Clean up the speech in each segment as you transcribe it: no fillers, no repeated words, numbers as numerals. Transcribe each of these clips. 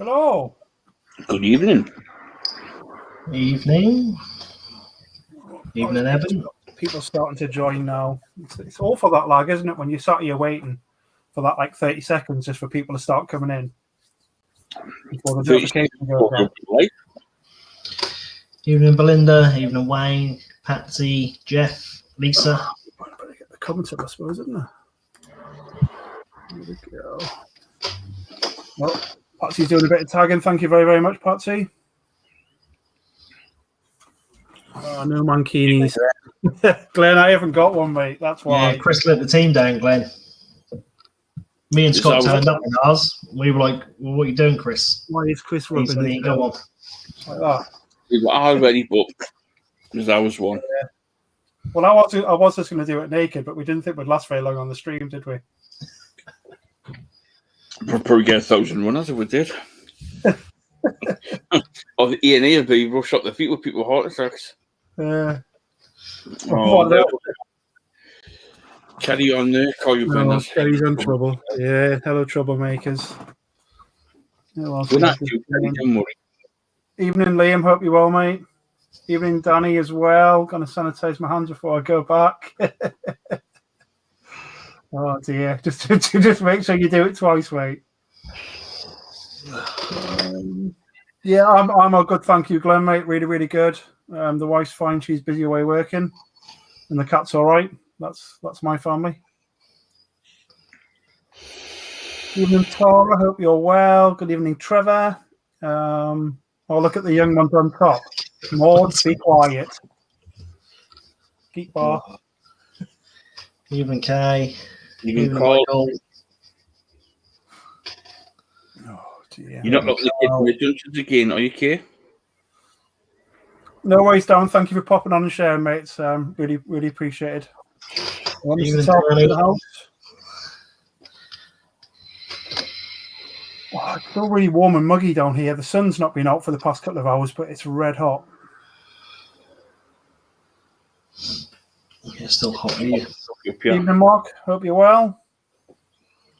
Hello. Good evening. Evening, Evan. People starting to join now. It's awful that lag, isn't it? When you sat here waiting for that 30 seconds just for people to start coming in before the notification goes out. Evening, Belinda. Evening, Wayne, Patsy, Jeff, Lisa. Better get the comments up, I suppose, isn't there? Here we go. Well, Patsy's doing a bit of tagging. Thank you very, very much, Patsy. No mankinis. Glenn, I haven't got one, mate. That's why. Yeah, Chris let the team down, Glenn. Me and Scott turned up in ours. We were like, well, what are you doing, Chris? Why is Chris He said, rubbing go on. like that? We were already booked because I was one. Yeah. Well, I was just going to do it naked, but we didn't think we'd last very long on the stream, did we? We'd probably get 1,000 runners if we did. Of the E&A would be rush up the feet with people with heart attacks. Carry on there, call you Brendan. Kerry's in trouble. Yeah, hello, troublemakers. We're not too don't worry. Evening, Liam. Hope you're well, mate. Evening, Danny, as well. Going to sanitize my hands before I go back. Oh dear! Just make sure you do it twice, mate. Yeah, I'm all good. Thank you, Glenn, mate. Really, really good. The wife's fine. She's busy away working, and the cat's all right. That's my family. Evening, Tara. Hope you're well. Good evening, Trevor. Oh, look at the young ones on top. Maud, be quiet. Keep bar. Evening, Kay. Evening, Paul. Oh dear. You're not looking at the Dungeons again, are you, Kay? No worries, Dan. Thank you for popping on and sharing, mate. It's really, really appreciated. Evening, Oh, it's still really warm and muggy down here. The sun's not been out for the past couple of hours, but it's red hot. Yeah, still hot here. Evening, Mark. Hope you're well.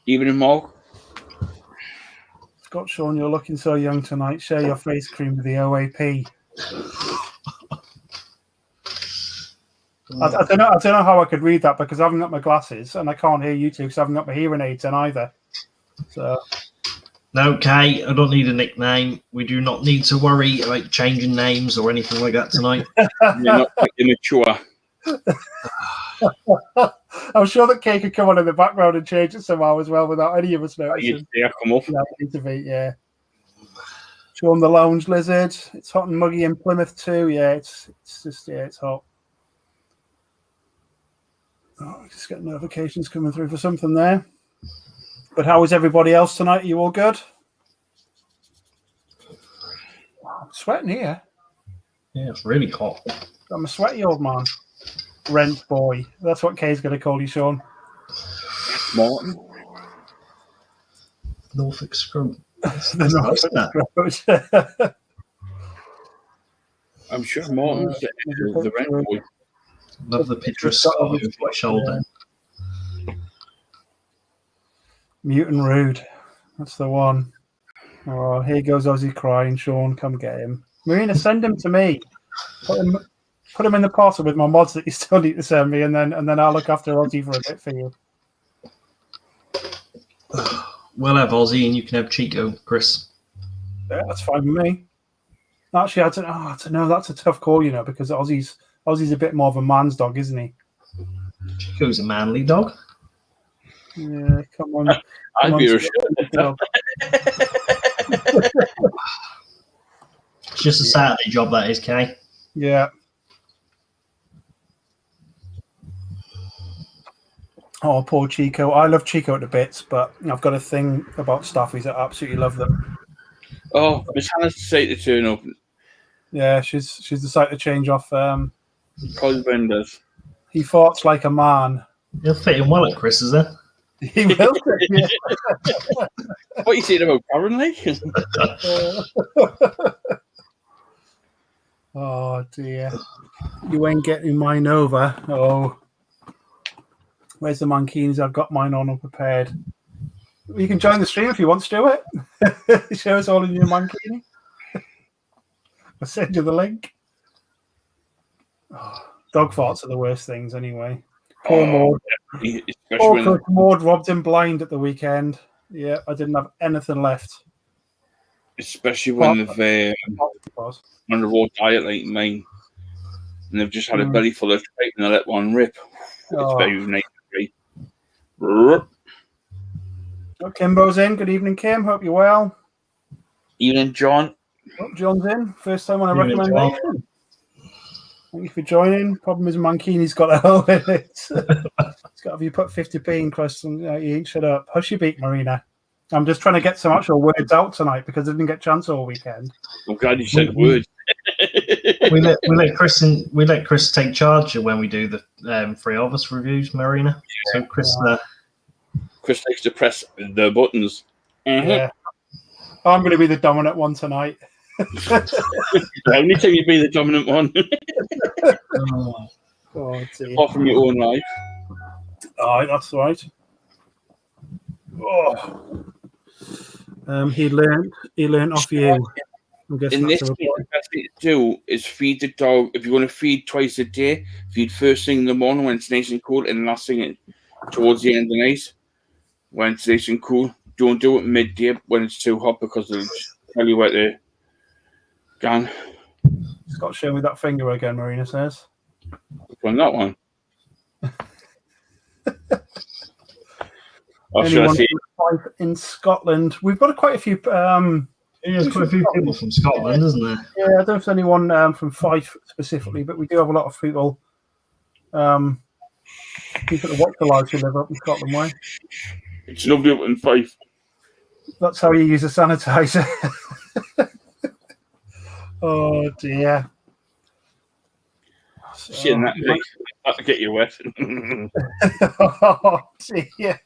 Evening, Mark. Scott, Sean, you're looking so young tonight. Share your face cream with the OAP. I don't know how I could read that because I haven't got my glasses and I can't hear you two because I haven't got my hearing aids in either. So. No, Kay, I don't need a nickname. We do not need to worry about changing names or anything like that tonight. You're not immature. I'm sure that Kay could come on in the background and change it somehow as well without any of us noticing. Yeah, come off. Yeah. Show them the lounge lizard. It's hot and muggy in Plymouth too. Yeah, it's hot. Oh, just got notifications coming through for something there. But how is everybody else tonight? Are you all good? I'm sweating here. Yeah, it's really hot. I'm a sweaty old man. Rent boy. That's what Kay's going to call you, Sean. Martin. Norfolk Scrub. I'm sure Martin's the rent boy. Love the picture of Scott over my shoulder. Mutant Rude. That's the one. Oh, here goes Ozzy crying. Sean, come get him. Marina, send him to me. Put him in the parcel with my mods that you still need to send me, and then I'll look after Ozzy for a bit for you. We'll have Ozzy, and you can have Chico, Chris. Yeah, that's fine with me. Actually, I don't know. That's a tough call, because Ozzy's a bit more of a man's dog, isn't he? Chico's a manly dog. Yeah, come on. I'd be It's just a Saturday job, that is, Kay. Yeah. Oh, poor Chico. I love Chico to bits, but I've got a thing about staffies. I absolutely love them. Oh, Miss Hannah's decided to turn up. Yeah, she's decided to change off. Colin Benders. He farts like a man. He'll fit in well at Chris, is there? He will. Yeah. What are you saying about Karen Lake? Oh dear. You ain't getting mine over. Oh. Where's the Mankinis? I've got mine on unprepared. You can join the stream if you want to do it. Show us all in your mankini. I'll send you the link. Oh, dog farts are the worst things anyway. Poor Maud. Especially Poor when Chris Maud robbed him blind at the weekend. Yeah, I didn't have anything left. they've on a raw diet like mine, and they've just had a belly full of tripe and they let one rip. It's very nice. Oh, Kimbo's in. Good evening, Kim. Hope you're well. Evening, John. Oh, John's in. First time on a Evening, recommendation. Thank you for joining. Problem is, Mankini's got a hole in it. It's got to be put 50p in, Chris, and you ain't shut up. Hush your beak, Marina. I'm just trying to get some actual words out tonight because I didn't get a chance all weekend. I'm glad you said words. we let Chris take charge when we do the Free of Us reviews, Marina. So Chris likes to press the buttons. Yeah. I'm going to be the dominant one tonight. Only time you be the dominant one. dear. Apart from your own life. Oh, that's right. Oh. He learned off you. I'm guessing In this that's case, the best thing to do is feed the dog. If you want to feed twice a day, feed first thing in the morning when it's nice and cool, and last thing towards the end of the night when it's nice and cool. Don't do it midday when it's too hot because it'll just tell you where to go. Scott, show me that finger again, Marina says. On that one. Or should I Anyone say in Scotland? We've got quite a few. There's quite a few people from Scotland, isn't there? Yeah, I don't know if there's anyone from Fife specifically, but we do have a lot of people. People that watch the lives who live up in Scotland way. it's lovely up in Fife. That's how you use a sanitizer. Oh dear. Shit, that'll get you wet. Oh dear.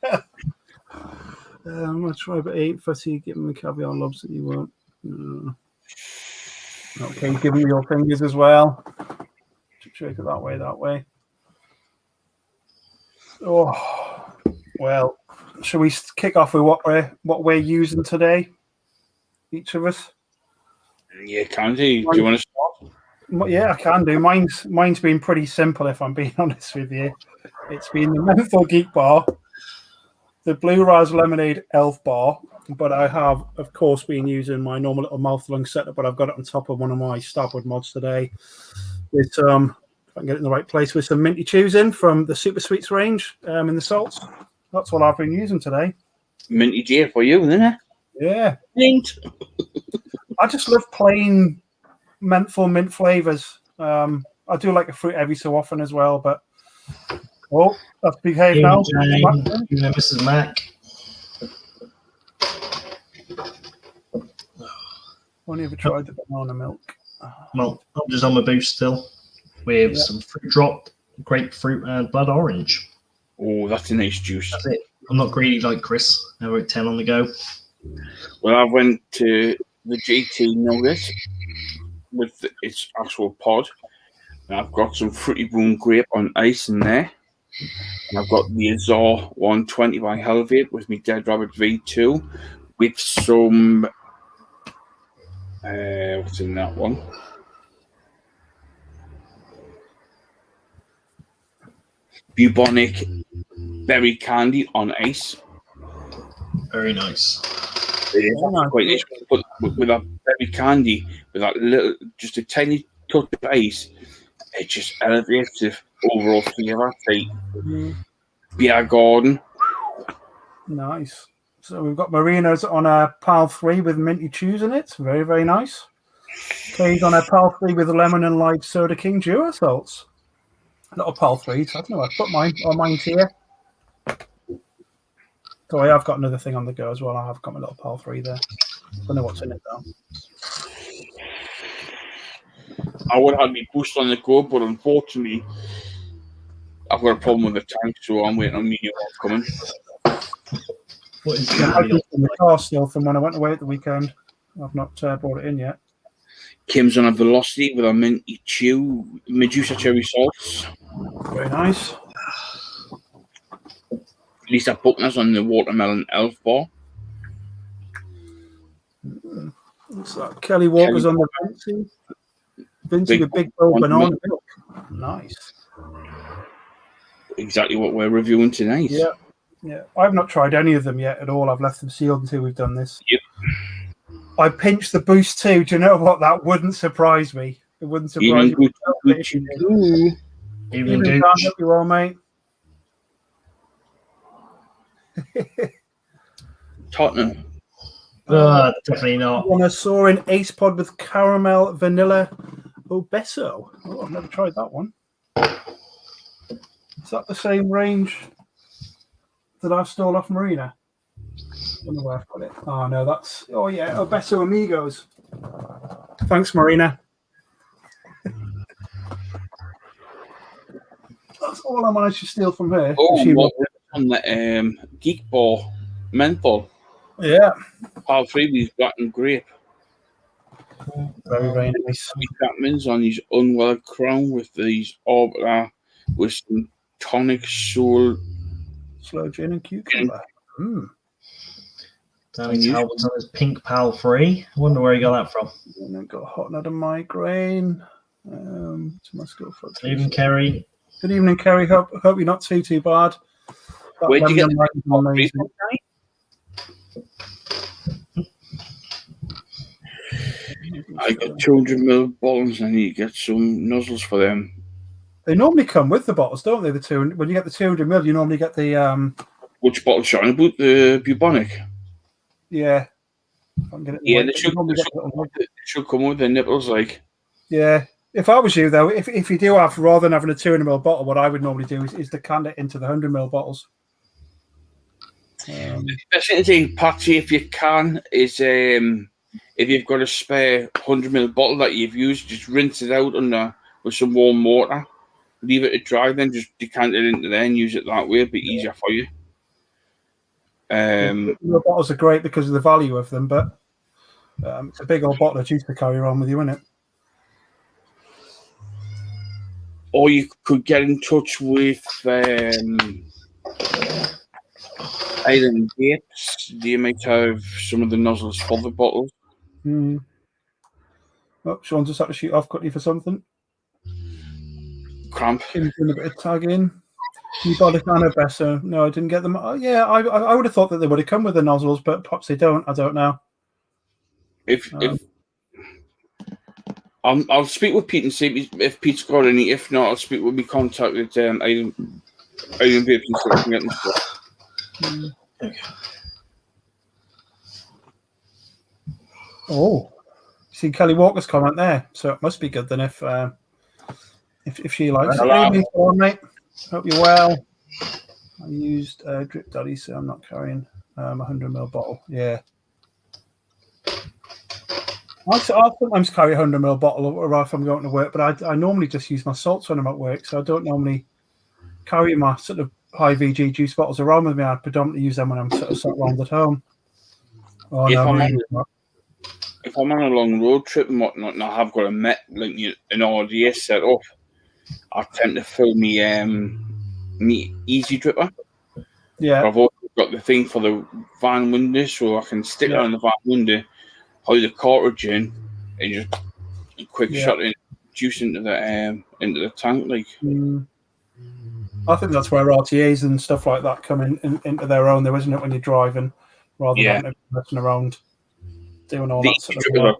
I'm gonna try, but ain't fussy. Give him the caviar lobs that you want. Okay, give him your fingers as well. Shake it that way. Oh well. Shall we kick off with what we're using today? Each of us. Yeah, can do. Do you want to start? Yeah, I can do. Mine's been pretty simple, if I'm being honest with you. It's been the Menthol Geek Bar, the Blue Raz Lemonade Elf Bar, but I have, of course, been using my normal little mouth-lung setup, but I've got it on top of one of my Starboard mods today. With if I can get it in the right place, with some Minty Chews in from the Super Sweets range in the salts. That's what I've been using today. Minty J for you, isn't it? Yeah. Mint. I just love plain menthol mint flavors. I do like a fruit every so often as well, but that's behaved now. Mrs. Mac. Only ever tried the banana milk. Well, I'm just on my boost still with some fruit drop, grapefruit, and blood orange. Oh, that's a nice juice. That's it. I'm not greedy like Chris. Now we're at 10 on the go. Well, I went to the GT Nugget with its actual pod. And I've got some Fruity Boom Grape on ice in there. And I've got the Azor 120 by Helvate with me Dead Rabbit V2 with some what's in that one? Bubonic berry candy on ice. Very nice. It is quite nice, but with that berry candy, with that little, just a tiny touch of ice, it just elevates the overall flavour. Like Beer Garden. Nice. So we've got Marina's on a PAL 3 with Minty Chews in it. Very, very nice. Kay's on a PAL 3 with lemon and lime Soda King Duo salts. Not a PAL 3. I don't know. I put mine's here. So I have got another thing on the go as well. I have got my little PAL 3 there. I don't know what's in it though. I would have me boost on the go, but unfortunately, I've got a problem with the tank, so I'm waiting on media coming. What is I got in the car still from when I went away at the weekend. I've not brought it in yet. Kim's on a Velocity with a Minty Chew, Medusa Cherry Salts. Very nice. Lisa Buckner's on the watermelon elf bar. What's that? Kelly Walker's on the Vinci. Vinci with big bowl banana milk. Nice. Exactly what we're reviewing tonight. Yeah. Yeah. I've not tried any of them yet at all. I've left them sealed until we've done this. Yep. I pinched the Boost too. Do you know what? That wouldn't surprise me. It wouldn't surprise me. Evening, Dan, Gooch. hope you well, mate. Tottenham. Definitely not. One I saw in Ace Pod with caramel vanilla obeso. Oh, I've never tried that one. Is that the same range that I stole off Marina? I don't know where I've got it. Oh no, that's Obeso Amigos. Thanks, Marina. That's all I managed to steal from her. On the Geek Ball menthol. Yeah. Pal Freebie's black and grape. Very, very nice. Chapman's on his unwell crown with these Orbiter with some tonic soul. Slow gin and cucumber. Danny Talbot's on his Pink Pal Free. I wonder where he got that from. And then got hot nut and migraine. Even Kerry. Good evening, Kerry. Hope you're not too bad. Where'd you get the I got 200 ml bottles and you get some nozzles for them. They normally come with the bottles, don't they? When you get the 200 ml, you normally get the Which bottle shine about the bubonic? Yeah. They should come with the nipples, like. Yeah. If I was you, though, if you do have, rather than having a 200 ml bottle, what I would normally do is decant it into the 100 ml bottles. The best thing to do, Patsy, if you can, is if you've got a spare 100 ml bottle that you've used, just rinse it out with some warm water. Leave it to dry, then just decant it into there and use it that way. It'll be easier for you. The bottles are great because of the value of them, but it's a big old bottle of juice to carry around with you, isn't it? Or you could get in touch with Island Gapes. They might have some of the nozzles for the bottles. Oh, Sean just had to shoot off quickly for something. Cramp. Kim's doing a bit of tagging. You got a kind of better. No, I didn't get them. Oh, yeah, I would have thought that they would have come with the nozzles, but perhaps they don't. I don't know. I'll speak with Pete and see if Pete's got any. If not, I'll speak with my contact with Island Vapes and see if I can get them stuff. Okay. Oh, see Kelly Walker's comment there, so it must be good then if she likes it. Hello, mate. Hope you're well. I used Drip Daddy, so I'm not carrying a 100 ml bottle. Yeah. I'll sometimes carry a 100 ml bottle or if I'm going to work, but I normally just use my salts when I'm at work, so I don't normally carry my sort of high VG juice bottles around with me. I predominantly use them when I'm sort of sat around at home. If I'm on a long road trip and whatnot, and I have got an RDS set up, I tend to fill me Easy Dripper. Yeah. I've also got the thing for the van window, so I can stick it on the van window, hold the cartridge in, and just quick shot in juice into the tank. Like, I think that's where RTAs and stuff like that come into their own, though, isn't it? When you're driving, rather than messing around doing all that sort of stuff.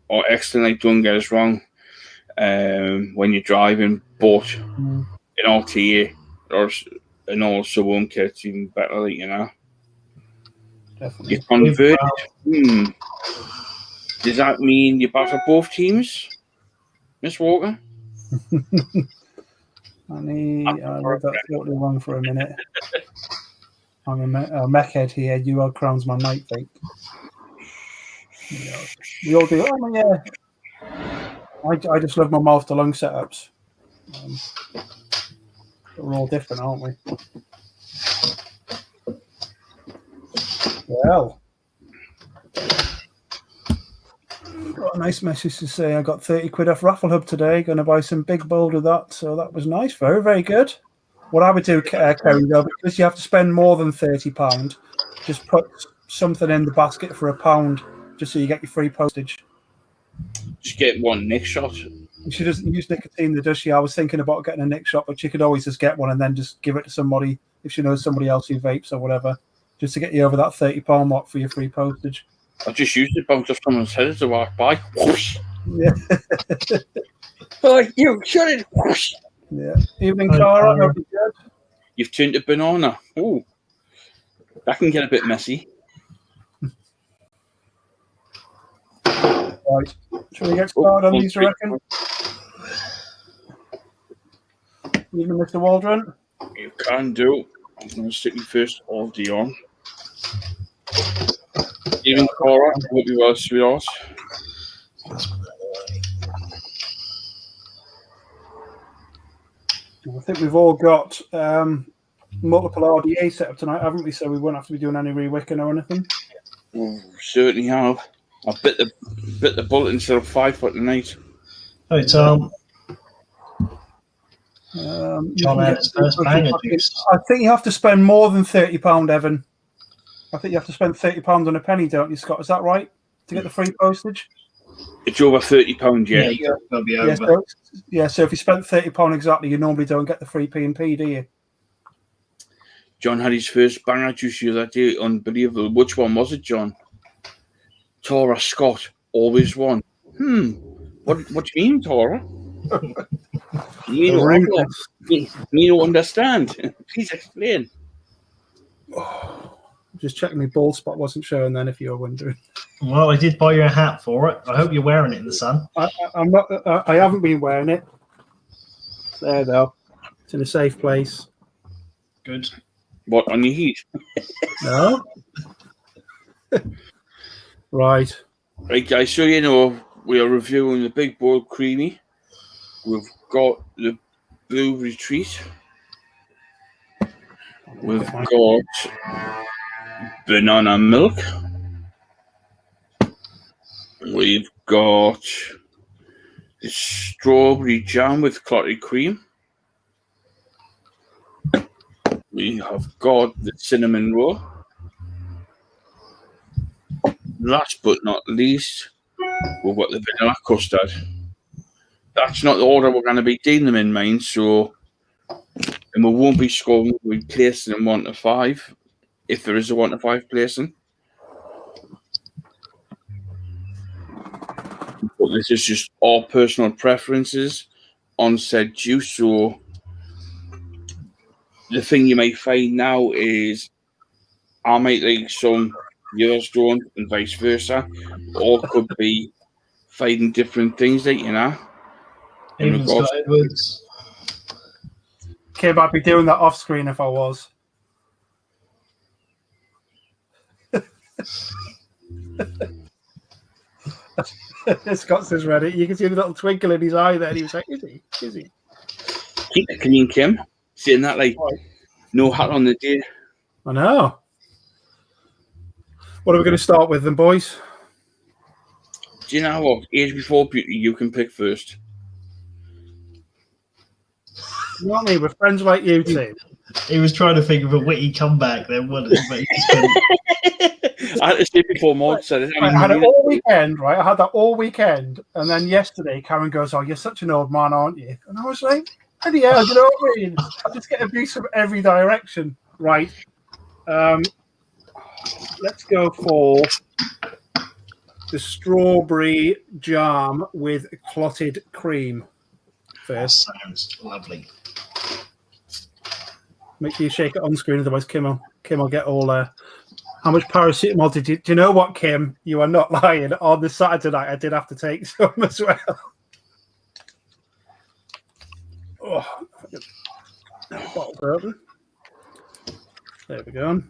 Or excellent, like, don't get us wrong. When you're driving, but an RTA or an all sub kit, it's even better, like, you know. Definitely. You're converted. Does that mean you're back for both teams, Miss Walker? I read that totally wrong for a minute. I'm a mechhead here. You are Crown's my night vape. We all do. Oh, yeah. I just love my mouth to lung setups. We're all different, aren't we? Well, got a nice message to say. I got 30 quid off Raffle Hub today. Going to buy some Big Bold with that. So that was nice. Very, very good. What I would do, Kerry, though, because you have to spend more than £30, just put something in the basket for £1, just so you get your free postage. Just get one Nick shot. She doesn't use nicotine, does she? I was thinking about getting a Nick shot, but she could always just get one and then just give it to somebody if she knows somebody else who vapes or whatever, just to get you over that £30 mark for your free postage. I just used it bounce off someone's head as I walk by. Whoosh. Yeah. Oh, you shut it. Whoosh. Yeah. Evening, Cara. Hope you're good. You've turned a banana. Oh, that can get a bit messy. Right. Shall we get started on these, you reckon? Evening, Mr. Waldron. You can do. I'm going to stick you first all day on. Even Cora, I hope you well, sweetheart. I think we've all got multiple RDA set up tonight, haven't we? So we won't have to be doing any re-wicking or anything. Oh, certainly have. I bit the bullet instead of 5 foot tonight. Hey, Tom. John had his first banger juice. I think you have to spend more than £30, Evan. I think you have to spend £30 on a penny, don't you, Scott? Is that right? To get the free postage? It's over £30, yeah. Yeah, it'll be over. So if you spent £30 exactly, you normally don't get the free P&P, do you? John had his first banger juice the other day. Unbelievable. Which one was it, John? Tora Scott. Always won. What do you mean, Tora? You don't understand. Please explain. Just checking my bald spot wasn't showing then, if you were wondering. Well, I did buy you a hat for it. I hope you're wearing it in the sun. I'm not. I haven't been wearing it. There, though. It's in a safe place. Good. What, on your heat? No. Right. Right, guys, so you know, we are reviewing the Big Bowl Creamy. We've got the Blue Retreat. We've got Banana Milk. We've got the Strawberry Jam with clotted cream. We have got the Cinnamon Roll. Last but not least, we've got the Vanilla Custard. That's not the order we're going to be dealing them in, mind, so and we won't be scoring, we'll be placing them 1 to 5, if there is a 1 to 5 placing. But this is just all personal preferences on said juice, so the thing you may find now is I might like some, the others don't, and vice versa. All could be finding different things, like, you know. Even Scott Edwards. Kim, I'd be doing that off screen if I was. Scott says Reddit. You can see the little twinkle in his eye there. And he was like, is he? Is he? Keep it clean, Kim. Saying that like no hat on the day. I know. What are we going to start with then, boys? Do you know what? Age before beauty, you can pick first. You know what I mean? We're friends like you two. He was trying to think of a witty comeback then, wasn't he? But he just couldn't. I had to say before Maud said it. I had it all weekend, right? I had that all weekend. And then yesterday, Karen goes, "Oh, you're such an old man, aren't you?" And I was like, "Bloody hell, you know what I mean? I just get abuse from every direction." Right. Let's go for the strawberry jam with clotted cream first. That sounds lovely. Make sure you shake it on screen, otherwise Kim will get all. How much paracetamol did you? Do you know what, Kim? You are not lying. On the Saturday night, I did have to take some as well. Oh, bottle's open. There we go.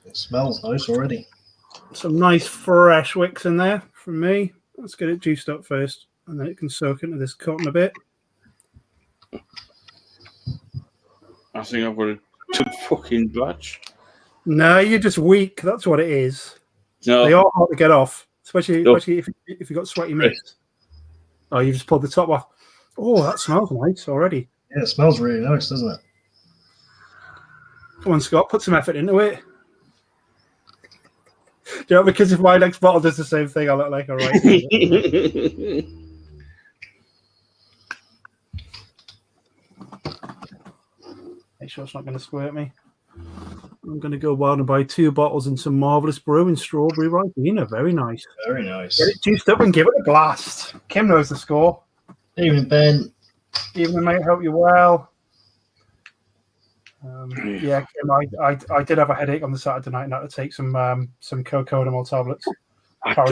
It smells nice already. Some nice fresh wicks in there from me. Let's get it juiced up first, and then it can soak into this cotton a bit. I think I've got a too fucking batch. No, you're just weak. That's what it is. No, They are hard to get off, especially No. if you've got sweaty mitts. Oh, you just pulled the top off. Oh, that smells nice already. Yeah, it smells really nice, doesn't it? Come on, Scott, put some effort into it. Do you know, because if my next bottle does the same thing, I look like a right. Make sure it's not going to squirt me. I'm going to go wild and buy 2 bottles and some Marvelous Brew and strawberry Ribena. Very nice. Very nice. Get it juiced up and give it a blast. Kim knows the score. Evening, Ben. Evening, mate. Hope you're well. Yeah, Kim, I did have a headache on the Saturday night and had to take some cocodamol tablets. I've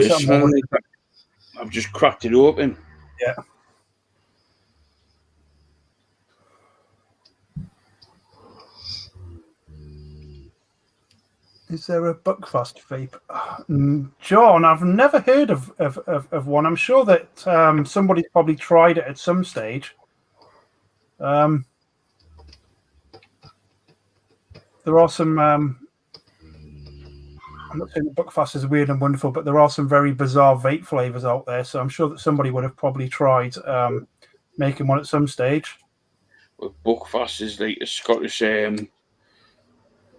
just cracked it open. Yeah. Is there a Buckfast vape? John, I've never heard of one. I'm sure that somebody's probably tried it at some stage. There are some. I'm not saying that Buckfast is weird and wonderful, but there are some very bizarre vape flavors out there. So I'm sure that somebody would have probably tried making one at some stage. Well, Buckfast is like a Scottish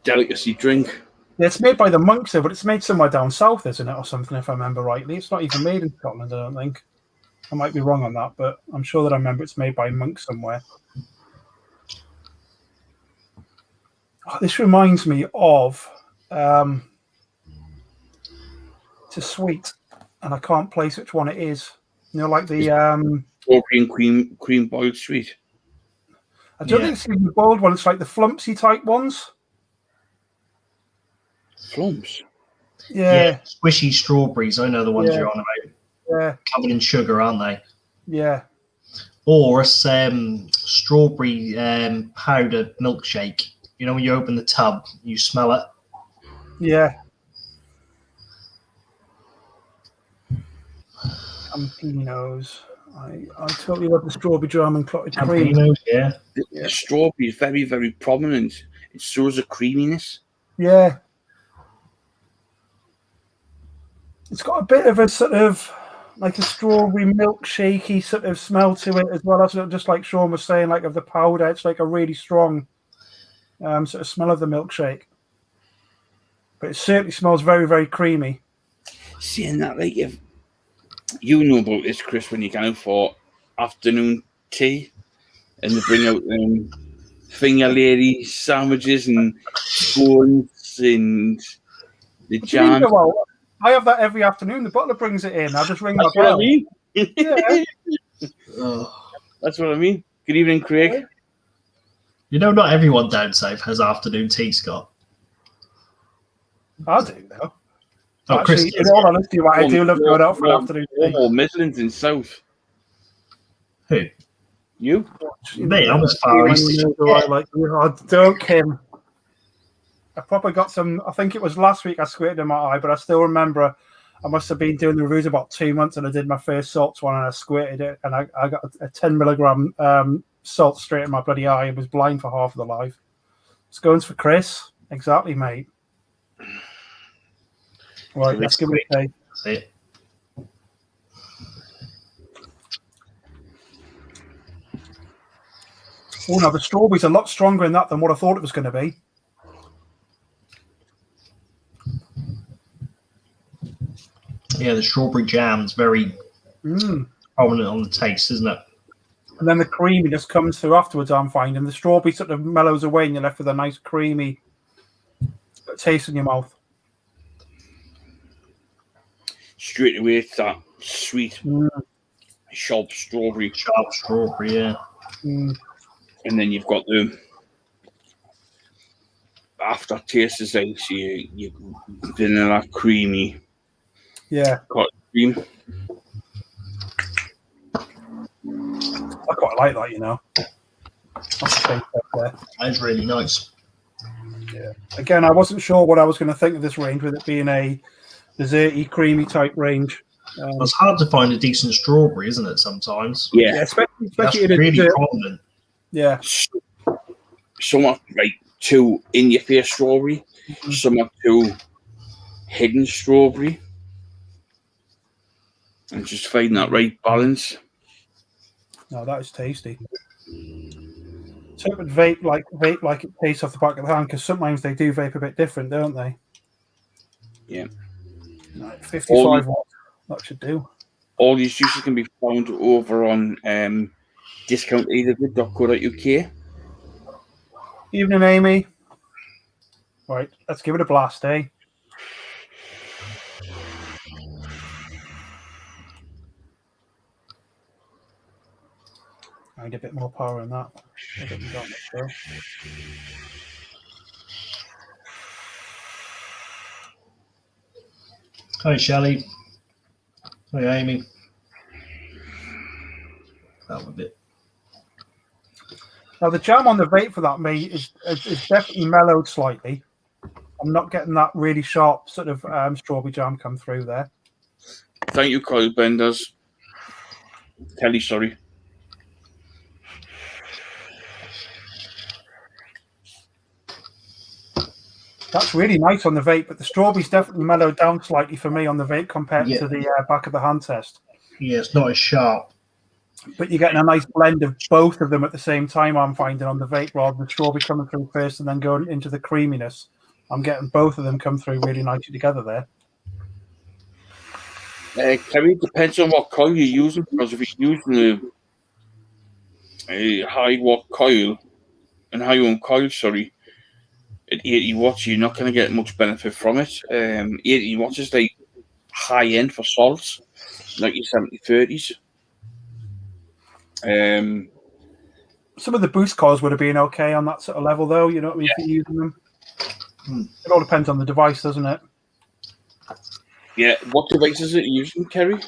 delicacy drink. Yeah, it's made by the monks there, but it's made somewhere down south, isn't it, or something, if I remember rightly. It's not even made in Scotland, I don't think. I might be wrong on that, but I'm sure that I remember it's made by monks somewhere. Oh, this reminds me of it's a sweet, and I can't place which one it is. You know, like the strawberry and cream boiled sweet. I don't think it's the boiled one. It's like the flumpsy type ones. Flumps. Yeah. Squishy strawberries. I know the ones you're on about. Yeah. Covered in sugar, aren't they? Yeah. Or a strawberry powder milkshake. You know, when you open the tub, you smell it. Yeah. Campinos. I totally love the strawberry jam and clotted cream. Campinos, yeah. The strawberry is very, very prominent. It shows a creaminess. Yeah. It's got a bit of a sort of like a strawberry milkshakey sort of smell to it as well. That's just like Sean was saying, like of the powder. It's like a really strong sort of smell of the milkshake. But it certainly smells very, very creamy. Seeing that, like, if you know about this, Chris, when you go out for afternoon tea and they bring out finger lady sandwiches and scones and the jam. Well, I have that every afternoon. The butler brings it in. I just ring my That's what bell. I mean. Yeah. That's what I mean. Good evening, Craig. You know, not everyone down south has afternoon tea, Scott. I do, though. Oh, Actually, Chris, in all honesty, I do love going out for an afternoon tea. Or Midlands in South. Who? You? Me, I'm as far east. Don't, Kim. I probably got some. I think it was last week I squirted in my eye, but I still remember I must have been doing the reviews about 2 months, and I did my first salts one, and I squirted it, and I got a 10 milligram salt straight in my bloody eye. I was blind for half of the life. Scones for Chris, exactly, mate. Right, let's give it a day. That's it. Oh no, the strawberry's a lot stronger in that than what I thought it was going to be. Yeah, the strawberry jam's very prominent on the taste, isn't it? And then the creamy just comes through afterwards, I'm finding. The strawberry sort of mellows away and you're left with a nice creamy taste in your mouth. Straight away, it's that sweet, sharp strawberry. Sharp strawberry, yeah. And then you've got the aftertaste is like you vanilla creamy. Yeah. Cream. I quite like that, you know. That's really nice. Yeah. Again, I wasn't sure what I was going to think of this range with it being a desserty, creamy type range. It's hard to find a decent strawberry, isn't it, sometimes? Yeah. Especially That's in a really dessert. prominent. Yeah. Some are like too in your face strawberry, some are too hidden strawberry. And just finding that right balance. No, that is tasty. interpret vape like it tastes off the back of the hand, because sometimes they do vape a bit different, don't they? Yeah. Right, 55 watts. That should do. All these juices can be found over on discounteathergood.co.uk. Evening, Amy. Right, let's give it a blast, eh? I need a bit more power in that. I don't got much though. Hi, Shelley. Hi, Amy. That was a bit. Now the jam on the vape for that, mate, is definitely mellowed slightly. I'm not getting that really sharp sort of strawberry jam come through there. Thank you, Coil Benders. Kelly, sorry. That's really nice on the vape, but the strawberry's definitely mellowed down slightly for me on the vape compared to the back of the hand test. Yeah, it's not as sharp. But you're getting a nice blend of both of them at the same time, I'm finding, on the vape, rather than the strawberry coming through first and then going into the creaminess. I'm getting both of them come through really nicely together there. Kerry, it depends on what coil you're using, because if you're using a high watt coil, and high ohm coil, sorry, at 80 watts, you're not going to get much benefit from it. 80 watts is like high end for salts, like your 70-30s. Some of the boost coils would have been okay on that sort of level, though. You know what I mean? If you're using them, it all depends on the device, doesn't it? Yeah. What devices are you using, Kerry?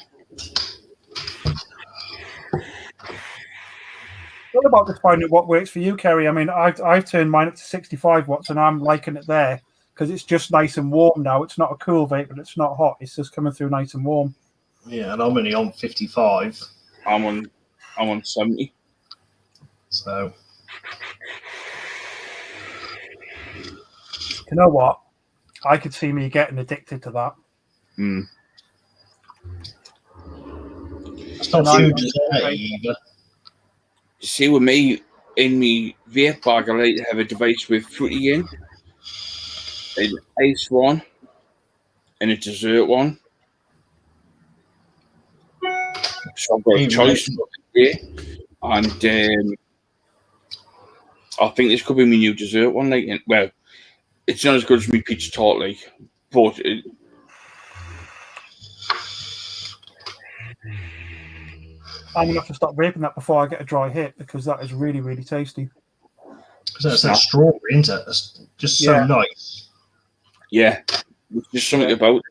What about just finding what works for you, Kerry? I mean, I've turned mine up to 65 watts, and I'm liking it there because it's just nice and warm now. It's not a cool vape, but it's not hot. It's just coming through nice and warm. Yeah, and I'm only on 55. I'm on 70. So, You know what? I could see me getting addicted to that. it's not too desserty either. See, with me, in my vape bag, I like to have a device with fruity in, an ice one, and a dessert one. So I've got a choice there. And I think this could be my new dessert one. Like, well, it's not as good as my peach tart, like, but I'm going to have to stop vaping that before I get a dry hit, because that is really, really tasty. Because that's that strawberry, isn't it? It's just so nice. yeah, there's just something about it.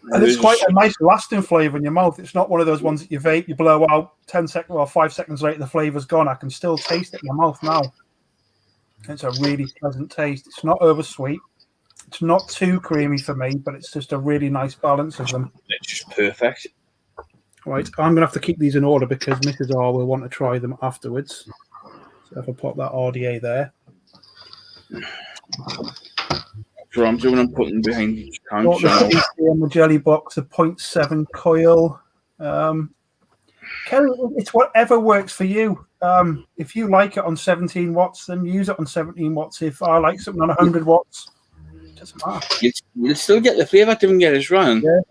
And it's quite a nice lasting flavour in your mouth. It's not one of those ones that you vape, you blow out 10 seconds, well, 5 seconds later, the flavour's gone. I can still taste it in my mouth now. It's a really pleasant taste. It's not oversweet. It's not too creamy for me, but it's just a really nice balance of them. It's just perfect. Right, I'm going to have to keep these in order because Mrs. R will want to try them afterwards. So if I pop that RDA there. So I'm doing, I'm putting behind each can. Got the on the jelly box, a 0.7 coil. Kelly, it's whatever works for you. If you like it on 17 watts, then use it on 17 watts. If I like something on 100 watts, it doesn't matter. You'll still get the flavour, didn't get us wrong. Yeah.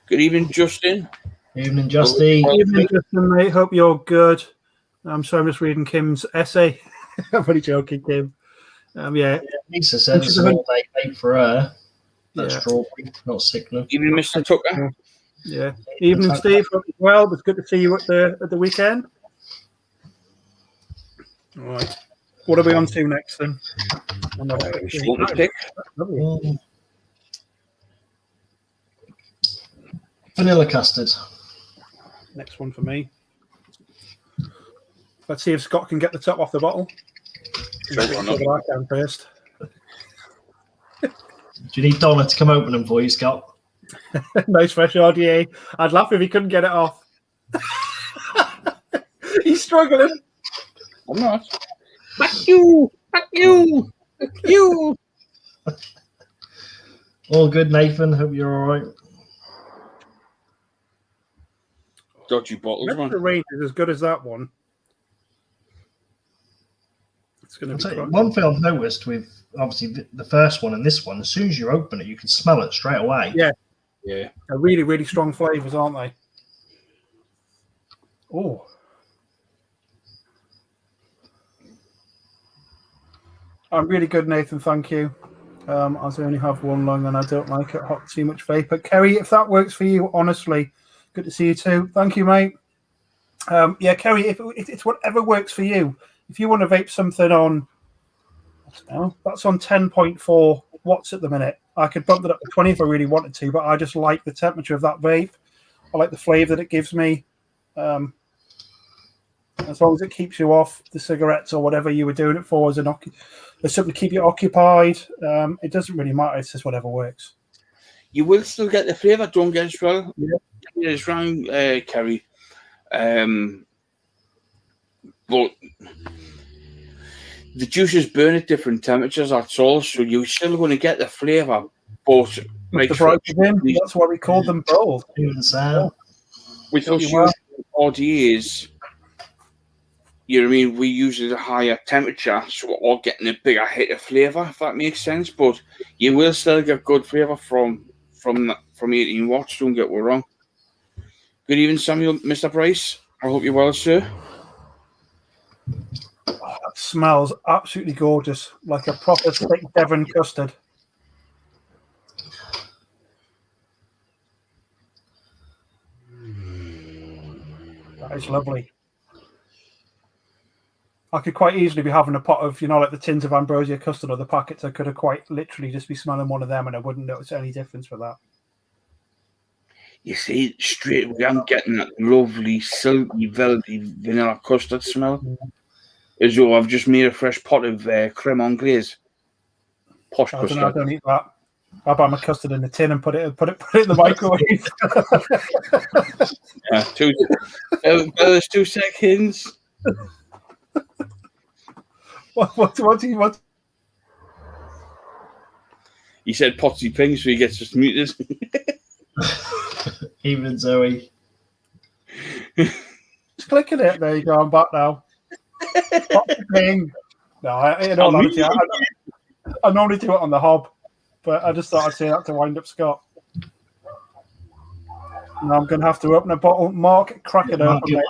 Good evening, Justin. Evening, Justy. Evening, Justin, mate. Hope you're good. I'm sorry, I'm just reading Kim's essay. I'm only joking, Kim. Lisa says it's an all-day vape for her. That's strawberry, not sickler. Evening, Mr. Tucker. Yeah. Evening, Steve. Hope you're well. It was good to see you at the weekend. All right. What are we on to next then? Vanilla custard. Next one for me. Let's see if Scott can get the top off the bottle. I can first. Do you need Donna to come open them for you, Scott? Nice fresh RDA. I'd laugh if he couldn't get it off. He's struggling. I'm not. Fuck you! Fuck you! Fuck you! All good, Nathan. Hope you're all right. dodgy bottles If one. the range is as good as that one, it's going to be cracking. One thing I've noticed with obviously the first one and this one, as soon as you open it, you can smell it straight away. Yeah. Yeah. They're really, really strong flavors, aren't they? Oh. I'm really good, Nathan. Thank you. As I only have one lung and I don't like it hot, too much vapor. Kerry, if that works for you, honestly, good to see you too. Thank you, mate. Yeah, Kerry, if it's whatever works for you. If you want to vape something on, that's on 10.4 watts at the minute. I could bump it up to 20 if I really wanted to, but I just like the temperature of that vape. I like the flavor that it gives me. As long as it keeps you off the cigarettes or whatever you were doing it for, as something to keep you occupied. It doesn't really matter. It's just whatever works. You will still get the flavour. Don't get us wrong. Yeah. It's wrong, Kerry. But the juices burn at different temperatures. That's all. So you're still going to get the flavour, but make sure that's why we call them bold. With us RDAs, you know what I mean? We use a higher temperature, so we're all getting a bigger hit of flavour, if that makes sense. But you will still get good flavour from 18 watts. Don't get me wrong. Good evening, Samuel, Mr. Price. I hope you're well, sir. Oh, that smells absolutely gorgeous, like a proper thick Devon custard. That is lovely. I could quite easily be having a pot of, like the tins of Ambrosia custard or the packets. I could have quite literally just be smelling one of them and I wouldn't notice any difference with that. You see, straight away, I'm getting that lovely, silky, velvety vanilla custard smell. As though I've just made a fresh pot of creme anglaise. Posh custard. I don't eat that. I buy my custard in a tin and put it in the microwave. There's 2 seconds. What do you want? He said potsy ping, so he gets just muted. Even Zoe. Just clicking it. There you go. I'm back now. Potsy ping. No, I normally do it on the hob, but I just thought I'd say that to wind up Scott. Now I'm going to have to open a bottle. Mark, crack it open.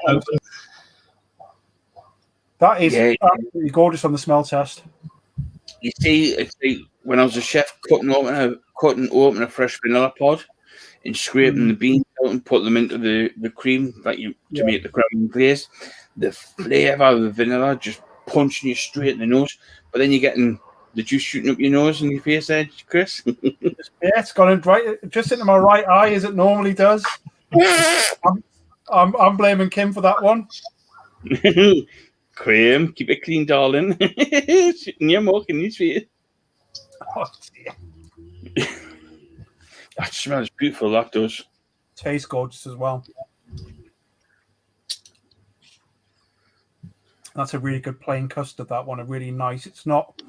That is absolutely gorgeous on the smell test. You see, it's like when I was a chef cutting open a fresh vanilla pod and scraping the beans out and put them into the cream to make the creme glaze. The flavour of the vanilla just punching you straight in the nose, but then you're getting the juice shooting up your nose and your face there, Chris. Yeah, it's gone right just into my right eye as it normally does. I'm blaming Kim for that one. Cream, keep it clean, darling. You're mocking you sweet. Oh, dear. That smells beautiful, that does. Tastes gorgeous as well. That's a really good plain custard, that one. A really nice. It's not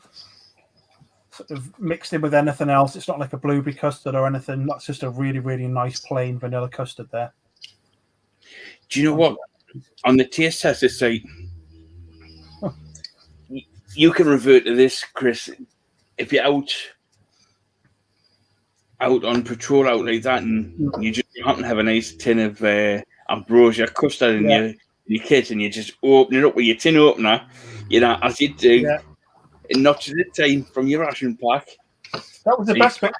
sort of mixed in with anything else. It's not like a blueberry custard or anything. That's just a really, really nice plain vanilla custard there. Do you know what? On the taste test, it's like you can revert to this, Chris. If you're out on patrol out like that, and you just happen to have a nice tin of ambrosia custard in your kitchen, you just open it up with your tin opener, as you do, and not to the time from your ration pack. That was the best bit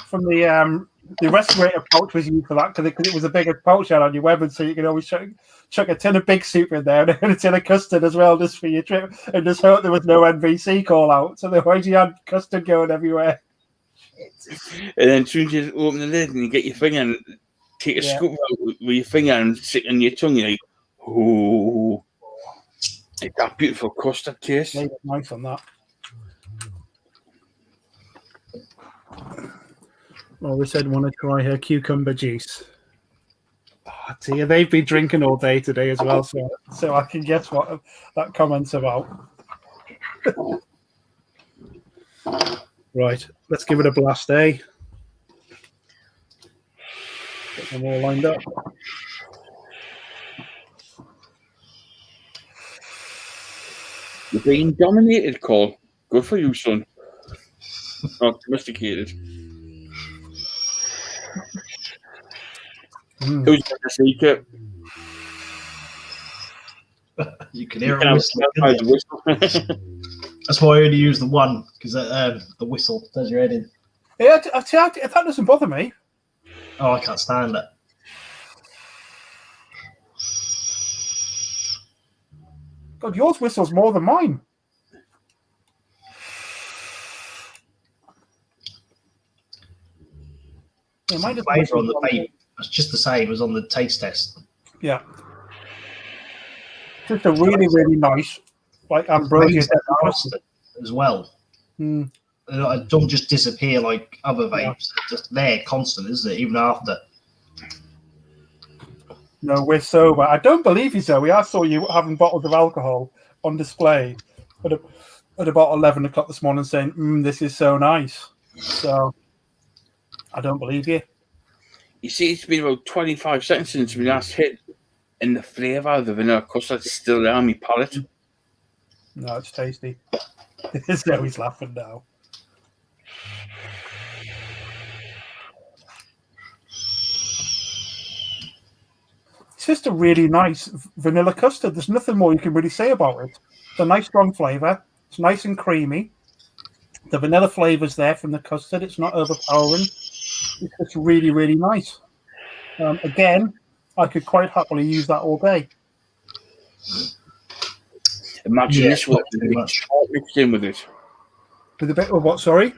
from the respirator pouch was used for that because it was a bigger pouch out on your weapon, so you can always chuck a tin of big soup in there and a tin of custard as well, just for your trip, and just hope there was no NVC call out. So otherwise you had custard going everywhere. And then as soon as you open the lid and you get your finger and take a scoop out with your finger and stick on your tongue, you're like, oh, it's that beautiful custard taste. Nice on that. Well, we said want to try her cucumber juice. Oh, dear, they've been drinking all day today as well, so I can guess what that comment's about. Right, let's give it a blast, eh? Get them all lined up. You're being dominated, Cole. Good for you, son. Not domesticated. Who's got the secret? You can hear You a can whistle. have the whistle. That's why I only use the one, because the whistle does your head in. Yeah, that doesn't bother me. Oh, I can't stand it. God, yours whistles more than mine. Yeah, mine doesn't Flavour whistle on the very vape. It's just the same as on the taste test. Yeah. Just a really, really nice, like ambrosia. Flavours are constant as well. Mm. It don't just disappear like other vapes. It's just there, constant, isn't it? Even after. No, we're sober. I don't believe you, Zoe. I saw you having bottles of alcohol on display at about 11 o'clock this morning saying, this is so nice. So, I don't believe you. You see, it's been about 25 seconds since we last hit, and the flavour of the vanilla custard is still there on my palate. No, it's tasty. Zoe's laughing now. It's just a really nice vanilla custard. There's nothing more you can really say about it. It's a nice strong flavour. It's nice and creamy. The vanilla flavour's there from the custard. It's not overpowering. It's just really, really nice. Again, I could quite happily use that all day. Imagine this with too the much. peach tart mixed in with it. With a bit of what, sorry?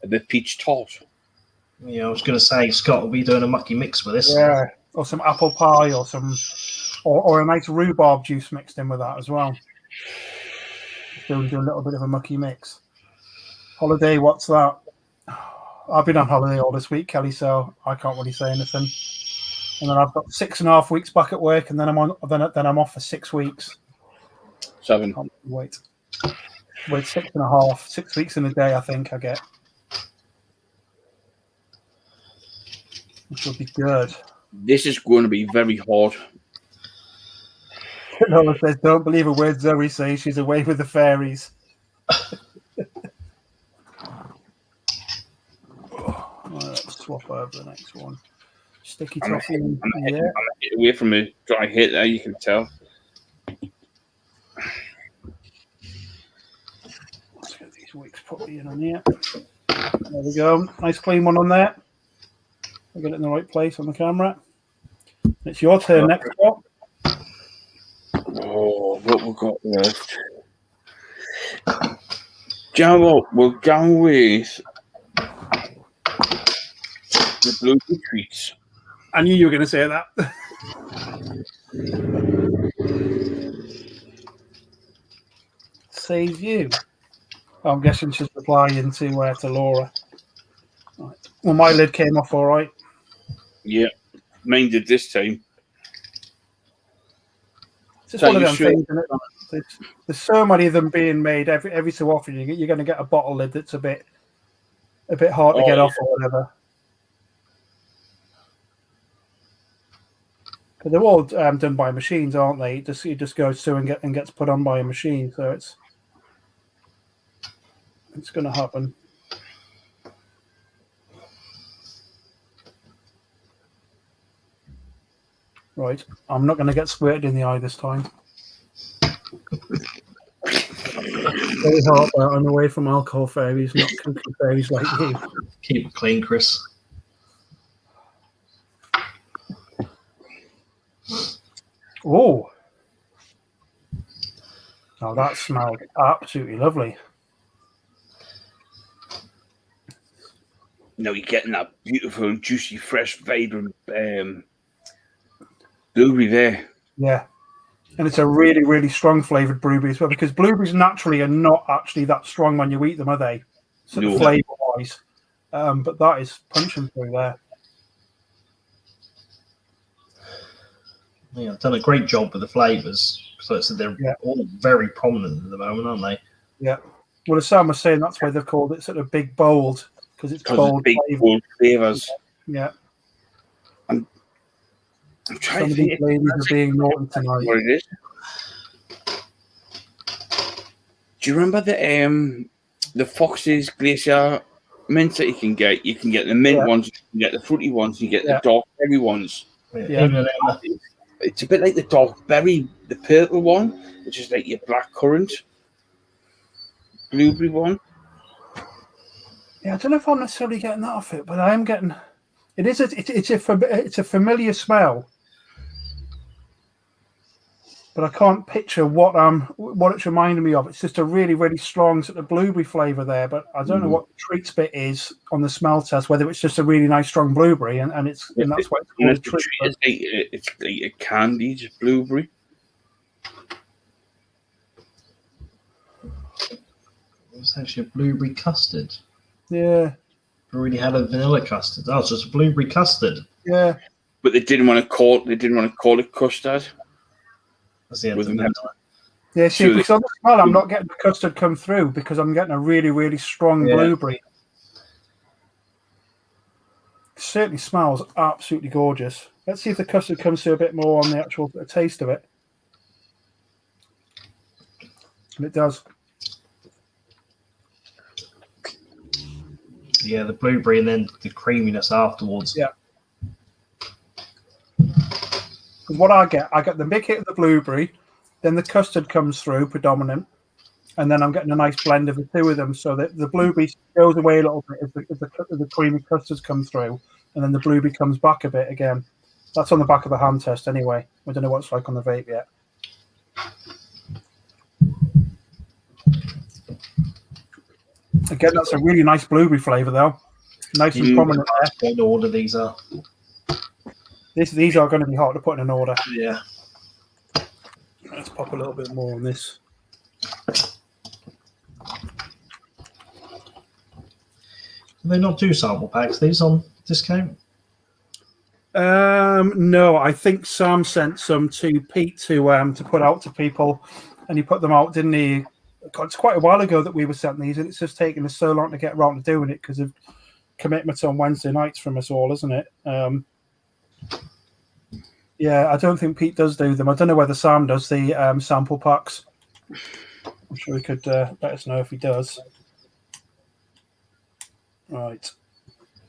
The peach tart. Yeah, I was going to say Scott will be doing a mucky mix with this. Yeah. Or some apple pie or or a nice rhubarb juice mixed in with that as well. Do a little bit of a mucky mix. Holiday, what's that? I've been on holiday all this week, Kelly, so I can't really say anything. And then I've got 6.5 weeks back at work, and then I'm off for 6 weeks. 7. Can't wait 6.5, 6 weeks in a day. I think I get, which will be good. This is going to be very hard. Nola says, "Don't believe a word Zoe says. She's away with the fairies." Let's swap over the next one. Sticky I'm toffee. a hit away from a dry hit there, you can tell. Let's get these wicks properly in on here. There we go. Nice clean one on there. I'll get it in the right place on the camera. It's your turn next, Scott. Oh, what we've got left. Do you know what? We'll go with the blue treats. I knew you were going to say that. Saves you. I'm guessing she's replying to Laura. Right. Well, my lid came off all right. Yeah, mine did this time. It's just So one of you them should- things. Isn't it? There's so many of them being made every so often. You're going to get a bottle lid that's a bit hard to get off or whatever. But they're all done by machines, aren't they? It just goes through and gets put on by a machine. So it's going to happen. Right, I'm not going to get squirted in the eye this time. Very hard, but I'm away from alcohol fairies, not cookie fairies like you. Keep it clean, Chris. Oh, now that smelled absolutely lovely. No, you're getting that beautiful, juicy, fresh, vibrant blueberry there. Yeah, and it's a really, really strong flavoured blueberry as well, because blueberries naturally are not actually that strong when you eat them, are they? Sort of No. flavour-wise, but that is punching through there. Yeah, I've done a great job with the flavours. So it's, they're all very prominent at the moment, aren't they? Yeah. Well, as Sam was saying, that's why they've called it sort of big bold, because it's bold big, flavour. bold flavours. Yeah. I'm Some trying of to these think ladies are being naughty tonight. what it is. Do you remember the Fox's Glacier mints that you can get? You can get the mint ones, you can get the fruity ones, you get the dark berry ones. Yeah. Even then, It's a bit like the dark berry, the purple one, which is like your black currant blueberry one. Yeah, I don't know if I'm necessarily getting that off it, but I am getting. It's a familiar smell, but I can't picture what it's reminding me of. It's just a really, really strong sort of blueberry flavour there, but I don't know what the treats bit is on the smell test. Whether it's just a really nice strong blueberry, and that's why it's called a treat. It's like a candied blueberry. it's actually a blueberry custard. Yeah. We already had a vanilla custard. Oh, it's just a blueberry custard. Yeah. But they didn't want to call it custard. That's the end of vanilla. Yeah, see, because on the smell, I'm not getting the custard come through because I'm getting a really, really strong blueberry. It certainly smells absolutely gorgeous. Let's see if the custard comes through a bit more on the actual taste of it. And it does. Yeah, the blueberry and then the creaminess afterwards. Yeah. Because what I get the big hit of the blueberry, then the custard comes through predominant, and then I'm getting a nice blend of the two of them, so that the blueberry goes away a little bit as the creamy custards come through, and then the blueberry comes back a bit again. That's on the back of the hand test anyway. I don't know what it's like on the vape yet. Again, that's a really nice blueberry flavour though. Nice and prominent there. What order these are? These are going to be hard to put in an order. Yeah. Let's pop a little bit more on this. Do they not do sample packs? These on discount? No, I think Sam sent some to Pete to put out to people, and he put them out, didn't he? God, it's quite a while ago that we were sent these, and it's just taken us so long to get around to doing it because of commitments on Wednesday nights from us all, isn't it? Yeah, I don't think Pete does do them. I don't know whether Sam does the sample packs. I'm sure he could let us know if he does. Right.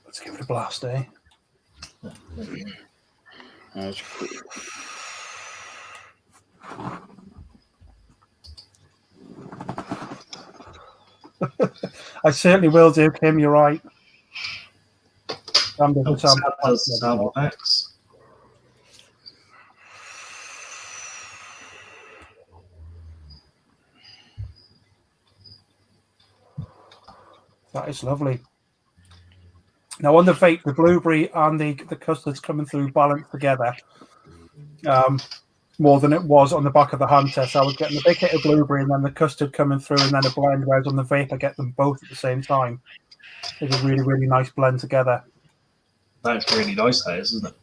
Let's give it a blast, eh? That's cool. I certainly will do, Kim. You're right. Sam does the Sample packs. That is lovely. Now on the vape, the blueberry and the custards coming through balanced together more than it was on the back of the hand test. I was getting a big hit of blueberry and then the custard coming through and then a blend, whereas on the vape I get them both at the same time. It's a really, really nice blend together. That's really nice, that is, isn't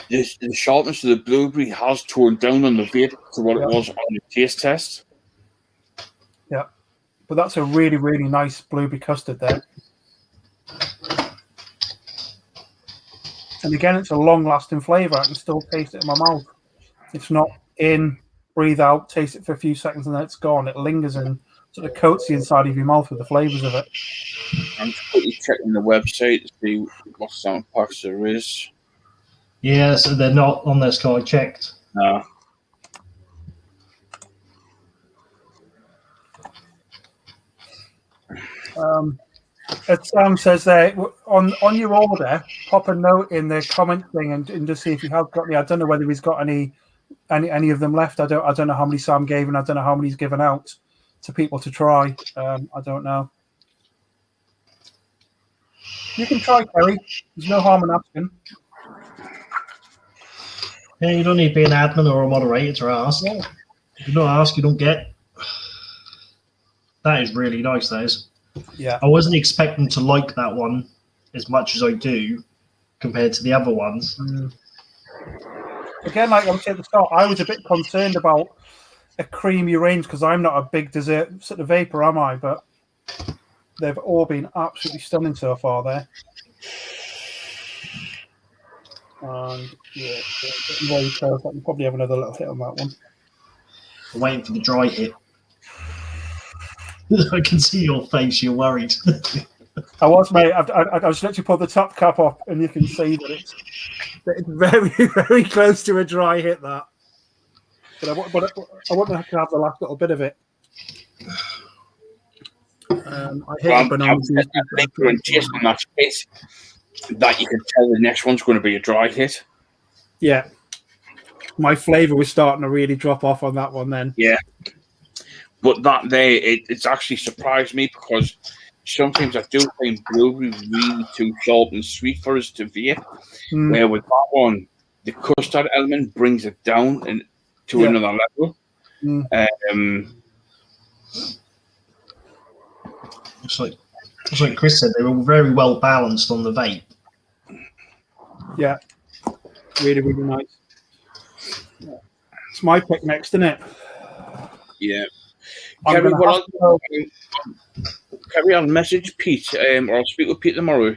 it? The sharpness of the blueberry has toned down on the vape to what it was on the taste test. Yeah. But that's a really, really nice blueberry custard there. And again, it's a long-lasting flavour. I can still taste it in my mouth. It's not in, breathe out, taste it for a few seconds, and then it's gone. It lingers and sort of coats the inside of your mouth with the flavours of it. I'm just quickly checking the website to see what sample packs there is. Yeah, so they're not on this card. I checked. No. As Sam says there, on your order, pop a note in the comment thing and just see if you have got any. I don't know whether he's got any of them left. I don't know how many Sam gave, and I don't know how many he's given out to people to try. I don't know. You can try, Kerry. There's no harm in asking. Yeah, you don't need to be an admin or a moderator to ask. Yeah. If you don't ask, you don't get. That is really nice, that is. Yeah. I wasn't expecting to like that one as much as I do compared to the other ones. Again, like I was at the start, I was a bit concerned about a creamy range because I'm not a big dessert sort of vapor, am I? But they've all been absolutely stunning so far there. And yeah, very close. I can probably have another little hit on that one. I'm waiting for the dry hit. I can see your face. You're worried. I was, mate. I was literally pulled the top cap off, and you can see that it's very, very close to a dry hit. That, but I want to have the last little bit of it. I hate banana juice. On that space, that you can tell the next one's going to be a dry hit. Yeah, my flavour was starting to really drop off on that one. Then, yeah, but that there, it's actually surprised me because sometimes I do find blueberry really too sharp and sweet for us to veer. Where with that one, the custard element brings it down and to another level. It's like Chris said, they were very well balanced on the vape. Yeah, really, really nice. Yeah. It's my pick next, isn't it? Yeah. Carry on, message Pete, or I'll speak with Pete tomorrow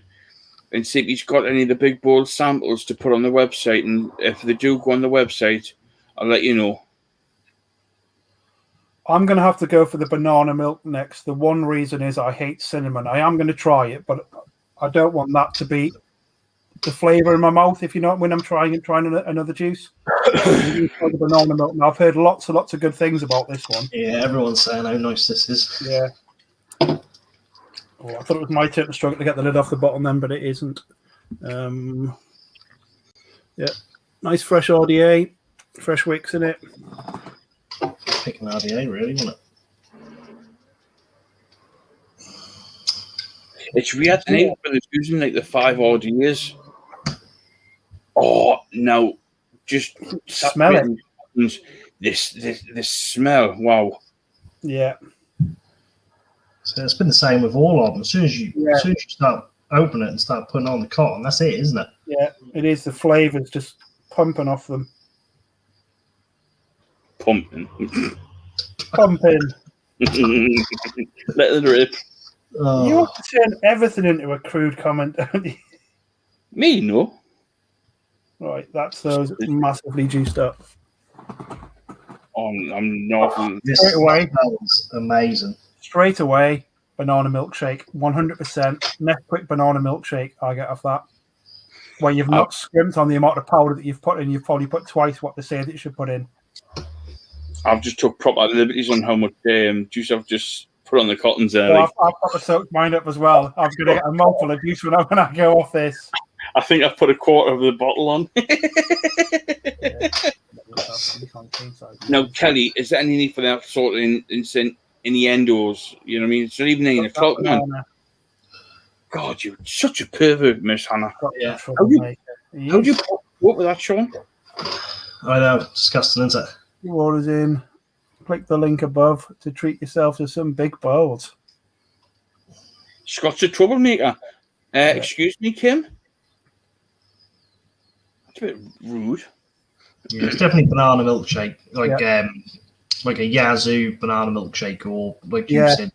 and see if he's got any of the big bold samples to put on the website. And if they do go on the website, I'll let you know. I'm going to have to go for the banana milk next. The one reason is I hate cinnamon. I am going to try it, but I don't want that to be the flavour in my mouth, if you know, when I'm trying another juice. The banana milk. Now, I've heard lots and lots of good things about this one. Yeah, everyone's saying how nice this is. Yeah. Oh, I thought it was my turn to struggle to get the lid off the bottom then, but it isn't. Yeah. Nice fresh RDA. Fresh wicks in it. Picking RDA, really, wasn't it? It's weird, isn't it? But it's using like the 5 odd years. Oh no! Just smell it. This smell. Wow. Yeah. So it's been the same with all of them. As soon as you start opening it and start putting on the cotton, that's it, isn't it? Yeah, it is. The flavour's just pumping off them. Pumping. Pumping. Let it rip. Oh. You have to turn everything into a crude comment, don't you? Me, no. Right, that's those massively juiced up. I'm not. This Straight away. smells amazing. Straight away, banana milkshake, 100%. Nesquik banana milkshake, I get off that. Where you've not scrimped on the amount of powder that you've put in, you've probably put twice what they say that you should put in. I've just took proper liberties on how much juice I've just put on the cottons there. Well, I've got to soak mine up as well. I'm going to get a mouthful of juice when I go off this. I think I've put a quarter of the bottle on. Now, Kelly, is there any need for that sort of innuendos? You know what I mean? It's not even 9 o'clock, man. God, you're such a pervert, Miss Hannah. Yeah. How do you put up with that, Sean? I know, disgusting, isn't it? Orders in. Click the link above to treat yourself to some big bowls. Scott's a troublemaker. Excuse me, Kim? That's a bit rude. Yeah, it's definitely banana milkshake, like a Yazoo banana milkshake, or like you said.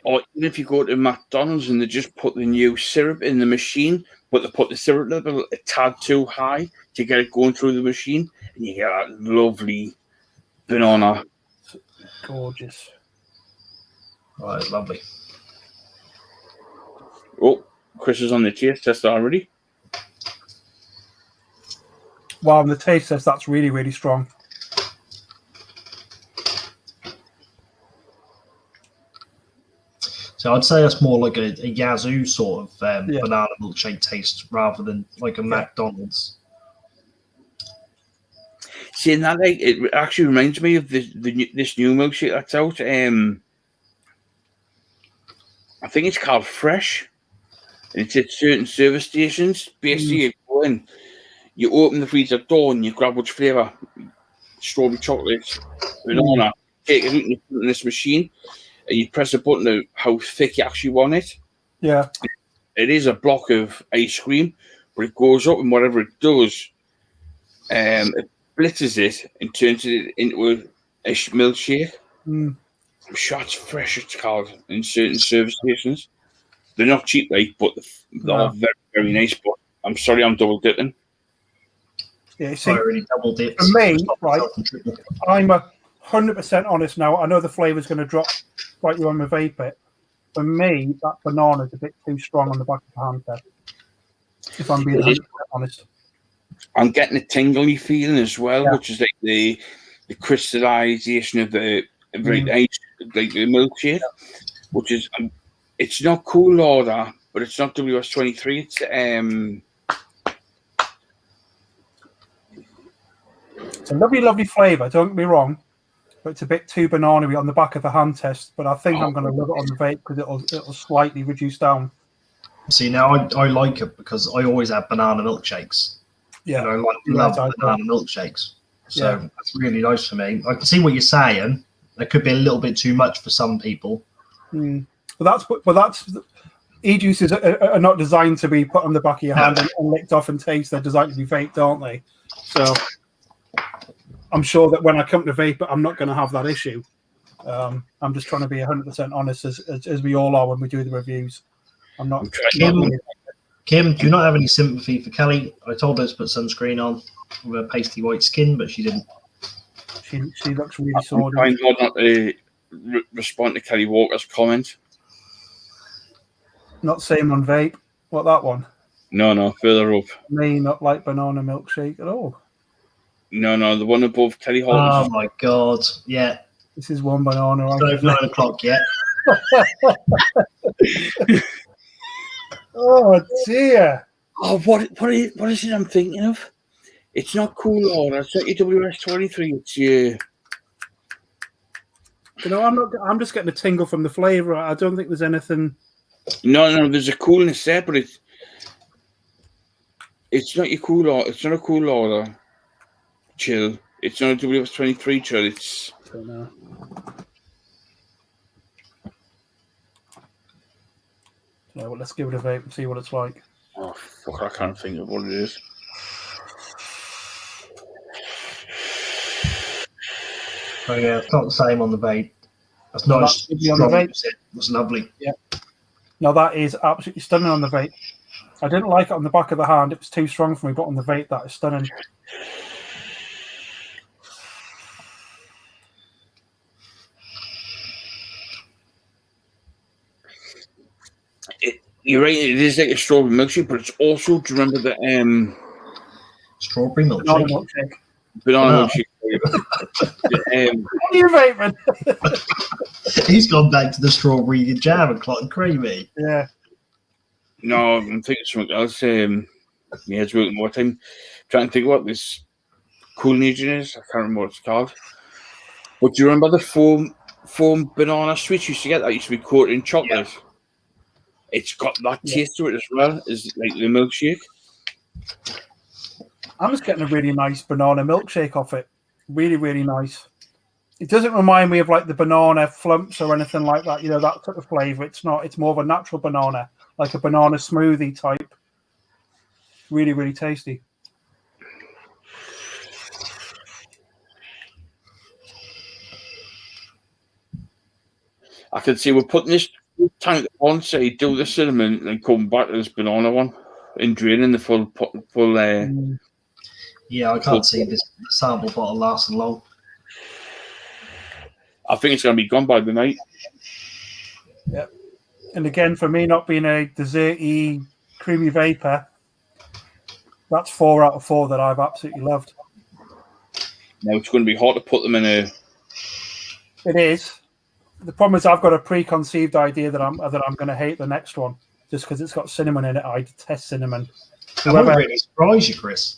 Or even if you go to McDonald's and they just put the new syrup in the machine, but they put the syrup level a tad too high to get it going through the machine, and you get that lovely banana. Gorgeous. Right, lovely. Oh, Chris is on the taste test already. Wow, and the taste test, that's really, really strong. So I'd say that's more like a Yazoo sort of banana milkshake taste rather than like a McDonald's. Seeing that, like, it actually reminds me of this new milkshake that's out. I think it's called Fresh. It's at certain service stations. Basically, you go in, you open the freezer door, and you grab which flavour. Strawberry chocolate, banana. Take it out and you put it in this machine, and you press a button to how thick you actually want it. Yeah. It is a block of ice cream, but it goes up, and whatever it does, it blitzes it and turns it into a milkshake. I'm sure it's Fresh, it's called, in certain service stations. They're not cheap, like, but they're very, very nice. But I'm sorry, I'm double dipping. Yeah, see, I already double dipped. for me, right, 100% honest now. I know the flavour's going to drop slightly when we vape it. For me, that banana is a bit too strong on the back of the hand test. If I'm being 100% honest. I'm getting a tingly feeling as well, Yeah. which is like the crystallization of the like the milkshake, which is it's not cool order, but it's not WS23. It's a lovely, lovely flavour. Don't get me wrong, but it's a bit too banana-y on the back of the hand test. But I think I'm going to love it on the vape because it'll slightly reduce down. See, now I like it because I always have banana milkshakes. Yeah, and I love banana milkshakes. So that's really nice for me. I can see what you're saying. It could be a little bit too much for some people. But that's e-juices are not designed to be put on the back of your hand and licked off and taste. They're designed to be vaped, aren't they? So I'm sure that when I come to vape, I'm not going to have that issue. I'm just trying to be 100% honest, as we all are when we do the reviews. I'm not. Kim, do you not have any sympathy for Kelly? I told her to put sunscreen on with her pasty white skin, but she didn't. She looks really sore. I'm trying not to respond to Kelly Walker's comment. Not same on vape. What, that one? No, further up. Me not like banana milkshake at all. No, the one above Kelly Hall. Oh my god! Yeah, this is one banana. It's 9 o'clock yet. Oh dear! Oh, what is it I'm thinking of? It's not cool order. It's not your WS23. It's your. You know, I'm just getting a tingle from the flavour. I don't think there's anything. No. There's a coolness there, but it's not your cool order. It's not a cool order. Chill. It's not a WS23 chill. It's. I don't know. Yeah, well, let's give it a vape and see what it's like. Oh fuck! I can't think of what it is. Oh yeah, it's not the same on the vape. That's not as strong as it. It's lovely. Yeah. No, that is absolutely stunning on the vape. I didn't like it on the back of the hand. It was too strong for me, but on the vape, that is stunning. You're right. It is like a strawberry milkshake, but it's also. Do you remember the strawberry milkshake? Banana milkshake. What are you vaping? He's gone back to the strawberry jam and clot and creamy. Yeah. No, I'm thinking something else. Yeah, it's working more time. Trying to think what this cool agent is. I can't remember what it's called. But do you remember the foam banana sweets you used to get that used to be coated in chocolate? Yeah. It's got that taste to it as well as like the milkshake. I'm just getting a really nice banana milkshake off it. Really, really nice. It doesn't remind me of like the banana flumps or anything like that. You know, that type of flavour. It's not. It's more of a natural banana, like a banana smoothie type. Really, really tasty. I can see we're putting this tank on, say, do the cinnamon and come back to this banana one and draining the full. Yeah, I can't see this sample bottle lasting long. I think it's going to be gone by the night. Yep. And again, for me, not being a desserty, creamy vapor, that's 4 out of 4 that I've absolutely loved. Now it's going to be hard to put them in a. It is. The problem is I've got a preconceived idea that I'm going to hate the next one just because it's got cinnamon in it. I detest cinnamon. That would really surprise you, Chris.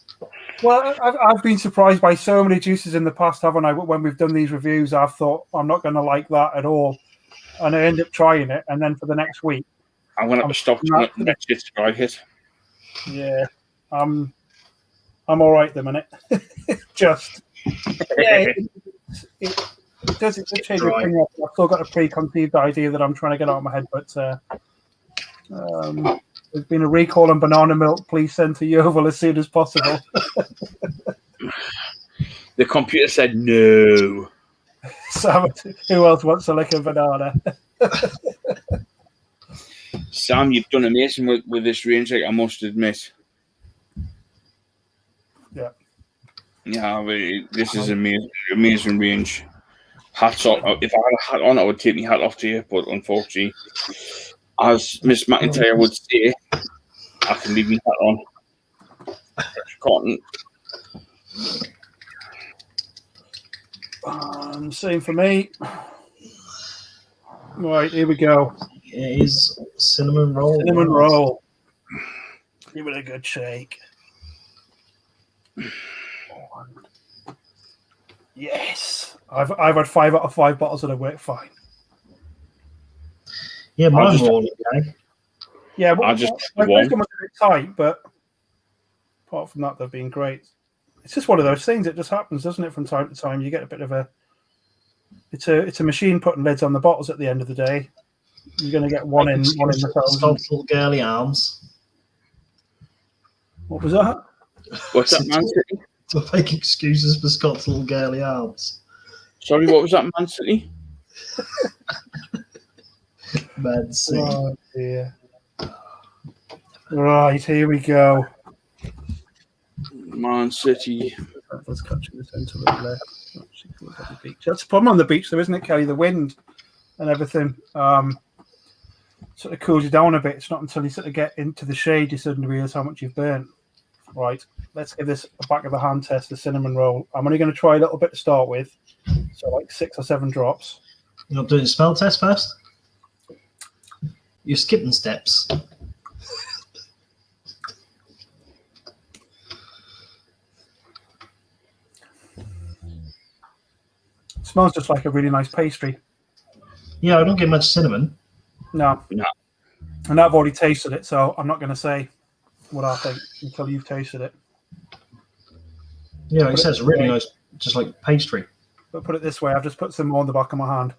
Well, I've been surprised by so many juices in the past, haven't I? When we've done these reviews, I've thought I'm not going to like that at all, and I end up trying it, and then for the next week, I'm going to have to stop next year to try it. Yeah, I'm all right at the minute. Just yeah, it does change your opinion. I've still got a preconceived idea that I'm trying to get out of my head, but there's been a recall on banana milk. Please send to Yeovil as soon as possible. The computer said no. Sam, who else wants to lick a banana? Sam, you've done amazing with this range, I must admit. Yeah. Yeah, this is amazing range. Hats off. If I had a hat on, I would take my hat off to you. But unfortunately, as Miss McIntyre would say, I can leave my hat on. Cotton. Same for me. Right, here we go. It is cinnamon roll. Cinnamon roll. Give it a good shake. Yes. I've had 5 out of 5 bottles that have worked fine. Yeah, mine's all okay. Yeah, but I just my one. first one was a bit tight, but apart from that, they've been great. It's just one of those things. It just happens, doesn't it? From time to time, you get a bit of a. It's a machine putting lids on the bottles. At the end of the day, you're going to get one in the thousand. Scott's little girly arms. What was that? What's that, Man City? To make excuses for Scott's little girly arms. Sorry, what was that, Man City? Man City. Oh dear. Right, here we go. Man City. Let's catch the centre of the left. The beach. That's the problem on the beach, though, isn't it, Kelly? The wind and everything sort of cools you down a bit. It's not until you sort of get into the shade you suddenly realise how much you've burnt. Right, let's give this a back of the hand test, the cinnamon roll. I'm only going to try a little bit to start with, so like 6 or 7 drops. You're not doing a smell test first? You're skipping steps. Smells just like a really nice pastry. Yeah, I don't get much cinnamon. No. And I've already tasted it, so I'm not going to say what I think until you've tasted it. Yeah, it says really nice, just like pastry. But put it this way, I've just put some more on the back of my hand.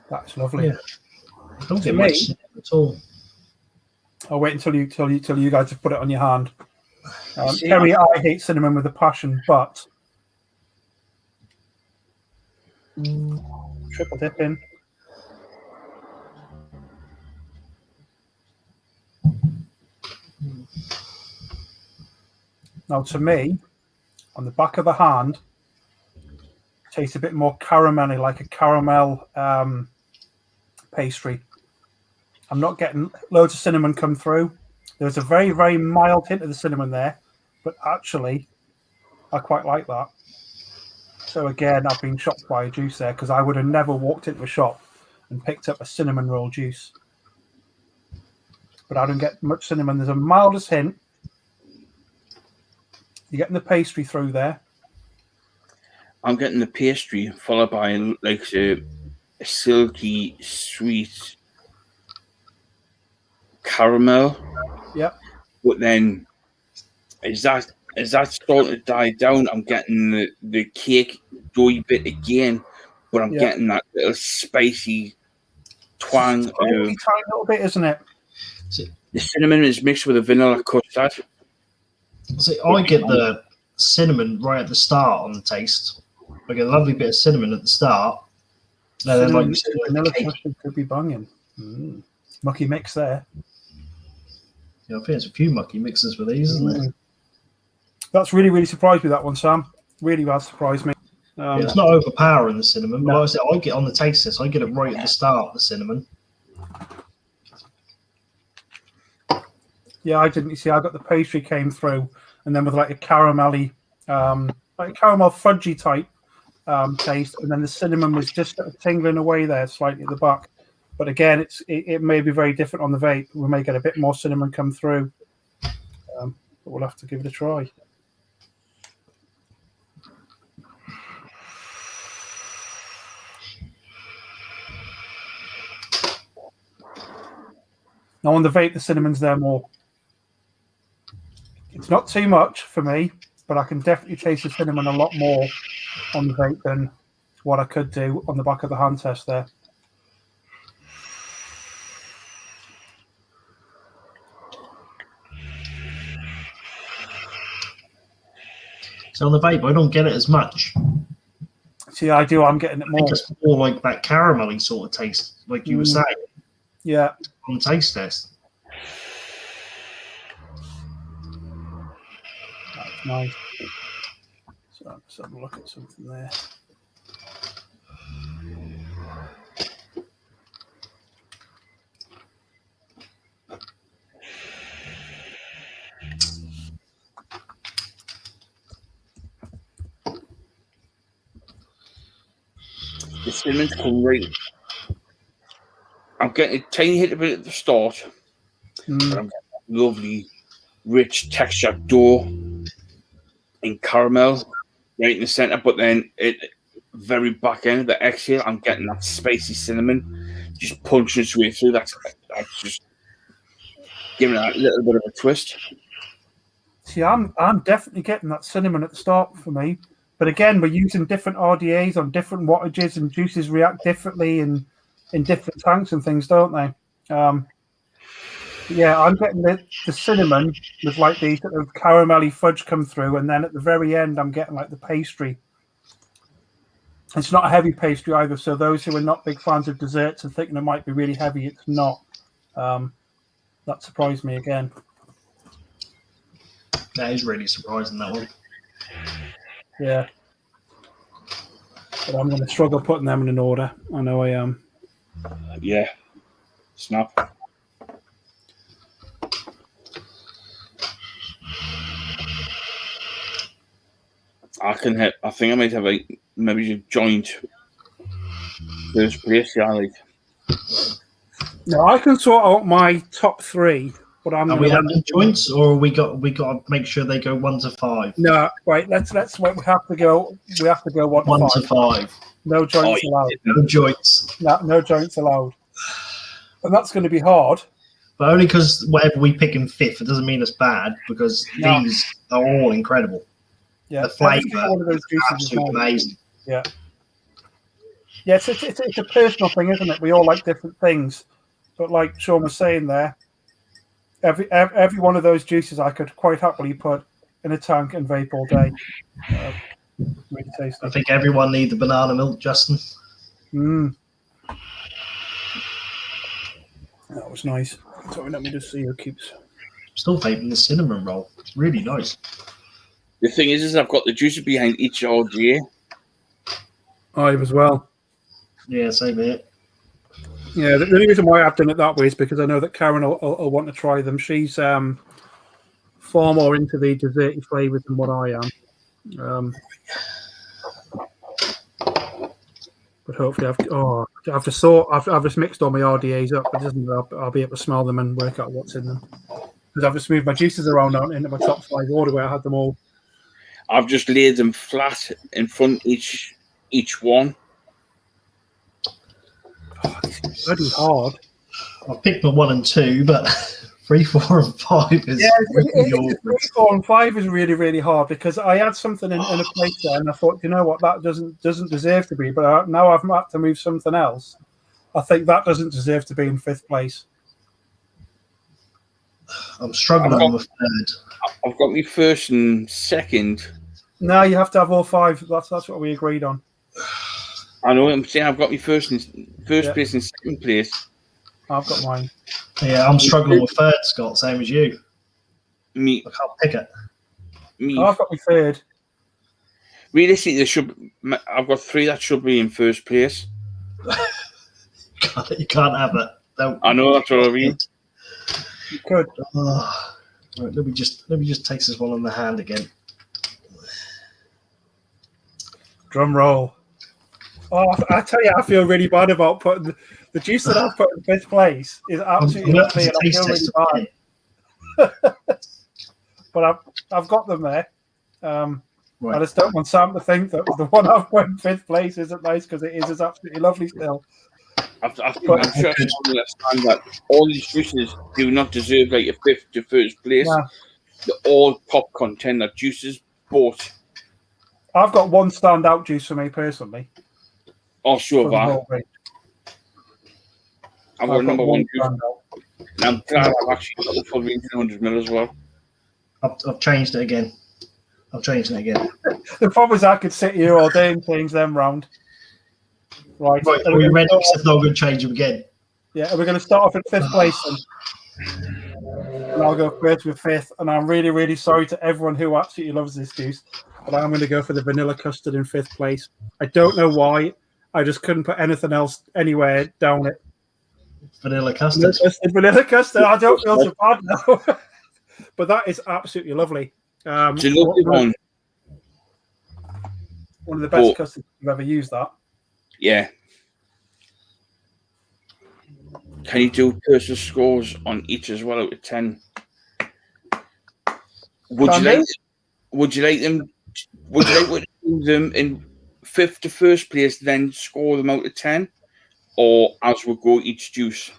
That's lovely. Yeah. I don't get much cinnamon at all. I'll wait until you guys have put it on your hand. Kerry, I hate cinnamon with a passion, but triple dip in. Now, to me, on the back of the hand, tastes a bit more caramelly, like a caramel pastry. I'm not getting loads of cinnamon come through. There's a very, very mild hint of the cinnamon there, but actually, I quite like that. So again, I've been shocked by a juice there because I would have never walked into a shop and picked up a cinnamon roll juice. But I don't get much cinnamon. There's a mildest hint. You're getting the pastry through there. I'm getting the pastry followed by like a silky, sweet caramel. Yep. But then, is that starting to die down? I'm getting the cake doughy bit again, but I'm getting that little spicy twang. It's a tiny little bit, isn't it? The cinnamon is mixed with a vanilla custard. See, I get the cinnamon right at the start on the taste. I get a lovely bit of cinnamon at the start. And then, like you said, vanilla custard could be banging. Mucky mix there. Yeah, I think there's a few mucky mixes with these, isn't there? That's really, really surprised me, that one, Sam. Really has surprised me. Yeah, it's not overpowering the cinnamon, but like I said, I get on the taste test. I get it right at the start, the cinnamon. Yeah, I didn't. You see, I got the pastry came through, and then with like a caramelly, like a caramel fudgy type taste, and then the cinnamon was just sort of tingling away there slightly at the back. But again, it may be very different on the vape. We may get a bit more cinnamon come through, but we'll have to give it a try. Now on the vape, the cinnamon's there more. It's not too much for me, but I can definitely taste the cinnamon a lot more on the vape than what I could do on the back of the hand test there. So on the vape, I don't get it as much. See, I do. I'm getting it I more. think it's more like that caramelly sort of taste, like you were saying. Yeah. On the taste test. Nice. So let's have a look at something there. The cinnamon's come right. I'm getting a tiny hit of it at the start, but I'm getting that lovely, rich texture dough and caramel right in the center. But then at the very back end of the exhale, I'm getting that spicy cinnamon just punching its way through. That's just giving it a little bit of a twist. See, I'm definitely getting that cinnamon at the start for me. But again, we're using different RDAs on different wattages, and juices react differently in different tanks and things, don't they? Yeah, I'm getting the cinnamon with like the sort of caramelly fudge come through, and then at the very end, I'm getting like the pastry. It's not a heavy pastry either, so those who are not big fans of desserts and thinking it might be really heavy, it's not. That surprised me again. That is really surprising, that one. Yeah. But I'm going to struggle putting them in an order. I know I am. Yeah. Snap. I think I might have maybe a joint first place. Yeah, like. No, I can sort out my top three. But I'm Are we having joints, or we got to make sure they go 1 to 5? No, right. Let's wait. We have to go 1 to 5. No joints allowed. No joints. No joints allowed. And that's going to be hard. But only because whatever we pick in 5th, it doesn't mean it's bad, because these are all incredible. Yeah, the flavour one of those is absolutely amazing. Yeah. Yeah, it's a personal thing, isn't it? We all like different things. But like Sean was saying there, every one of those juices I could quite happily put in a tank and vape all day. Really tasty. I think everyone needs the banana milk, Justin. That was nice. Sorry, let me just see who keeps. Still vaping the cinnamon roll. It's really nice. The thing is I've got the juicer behind each RDA. I have as well. Yeah, same here. Yeah, the only reason why I've done it that way is because I know that Karen will want to try them. She's far more into the desserty flavours than what I am. But hopefully, I've just mixed all my RDAs up. It doesn't. I'll be able to smell them and work out what's in them. Because I've just moved my juices around into my top 5 order where I had them all. I've just laid them flat in front each one. Oh, it's bloody hard. I picked my 1 and 2, but 3, 4, and 5 is really awkward. 3, 4, and 5 is really, really hard because I had something in a place there, and I thought, you know what, that doesn't deserve to be. But now I've had to move something else. I think that doesn't deserve to be in 5th place. I'm struggling with 3rd. I've got me 1st and 2nd. No, you have to have all 5. That's what we agreed on. I know. I'm saying I've got me first place and 2nd place. I've got mine. Yeah, I'm struggling with 3rd, Scott. Same as you. Me. I can't pick it. Me. I've got my 3rd. Realistically, I've got 3 that should be in 1st place. You can't have it. I know, that's what I mean. You could. Right, let me just take this one on the hand again. Drum roll. Oh, I tell you, I feel really bad about putting the juice that I've put in 5th place is absolutely lovely, and I feel really bad. But I've got them there. Right. I just don't want Sam to think that the one I've put in 5th place isn't nice, because it is absolutely lovely still. I'm sure I understand that all these juices do not deserve like a 5th to 1st place. Nah. They're all top contender juices, but I've got one standout juice for me personally. Oh, sure, I've got number 1 juice. And I'm glad I've actually got the full 100ml as well. I've changed it again. The problem is I could sit here all day and change them round. Right. Are we ready? It's not going to change them again. Yeah, we're going to start off at 5th place then. and I'll go first with fifth. And I'm really, really sorry to everyone who absolutely loves this juice, but I'm going to go for the vanilla custard in fifth place. I don't know why. I just couldn't put anything else anywhere down it. Vanilla custard. Vanilla custard. I don't feel so bad now. But that is absolutely lovely. It's a lovely one. One of the best custards I've ever used, that. Yeah. Can you do personal scores on each as well out of 10? Would you like to do them in fifth to first place, then score them out of 10? Or as we go each juice?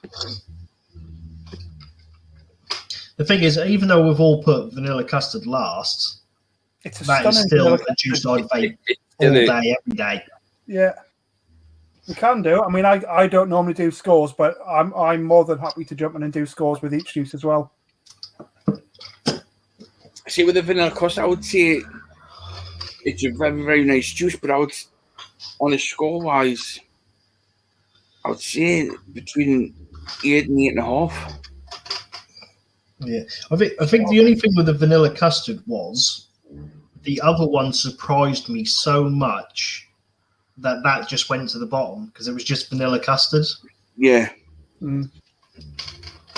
The thing is, even though we've all put vanilla custard last, that is still a juice I'd vape all day, every day. Yeah. We can do. I mean, I don't normally do scores, but I'm more than happy to jump in and do scores with each juice as well. See, with the vanilla custard, I would say it's a very, very nice juice, but I would, on a score-wise, I would say between 8 and 8.5. Yeah, I think the only thing with the vanilla custard was the other one surprised me so much that just went to the bottom because it was just vanilla custard. Yeah.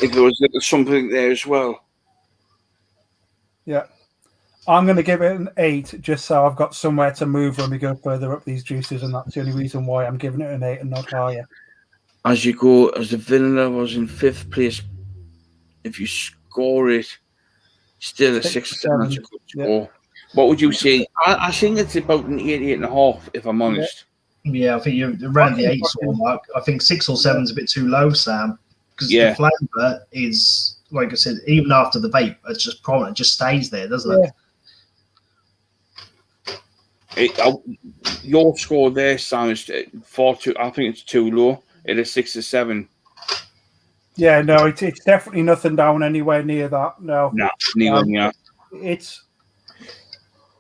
If there was something there as well. Yeah. I'm going to give it an 8 just so I've got somewhere to move when we go further up these juices, and that's the only reason why I'm giving it an 8 and not higher. As you go, as the vanilla was in fifth place, if you score it, still a 6 or 7. That's a good score. Yeah. What would you say? I think it's about an 8, 8.5, if I'm honest. Yeah, I think you're around the 8 sort of mark. I think 6 or 7 is a bit too low, Sam, because the flavour is, like I said, even after the vape, it's just prominent. It just stays there, doesn't it? Your score there, Sam, is 4.2. I think it's too low. It is 6 or 7. Yeah, no, it's definitely nothing down anywhere near that. No, neither near.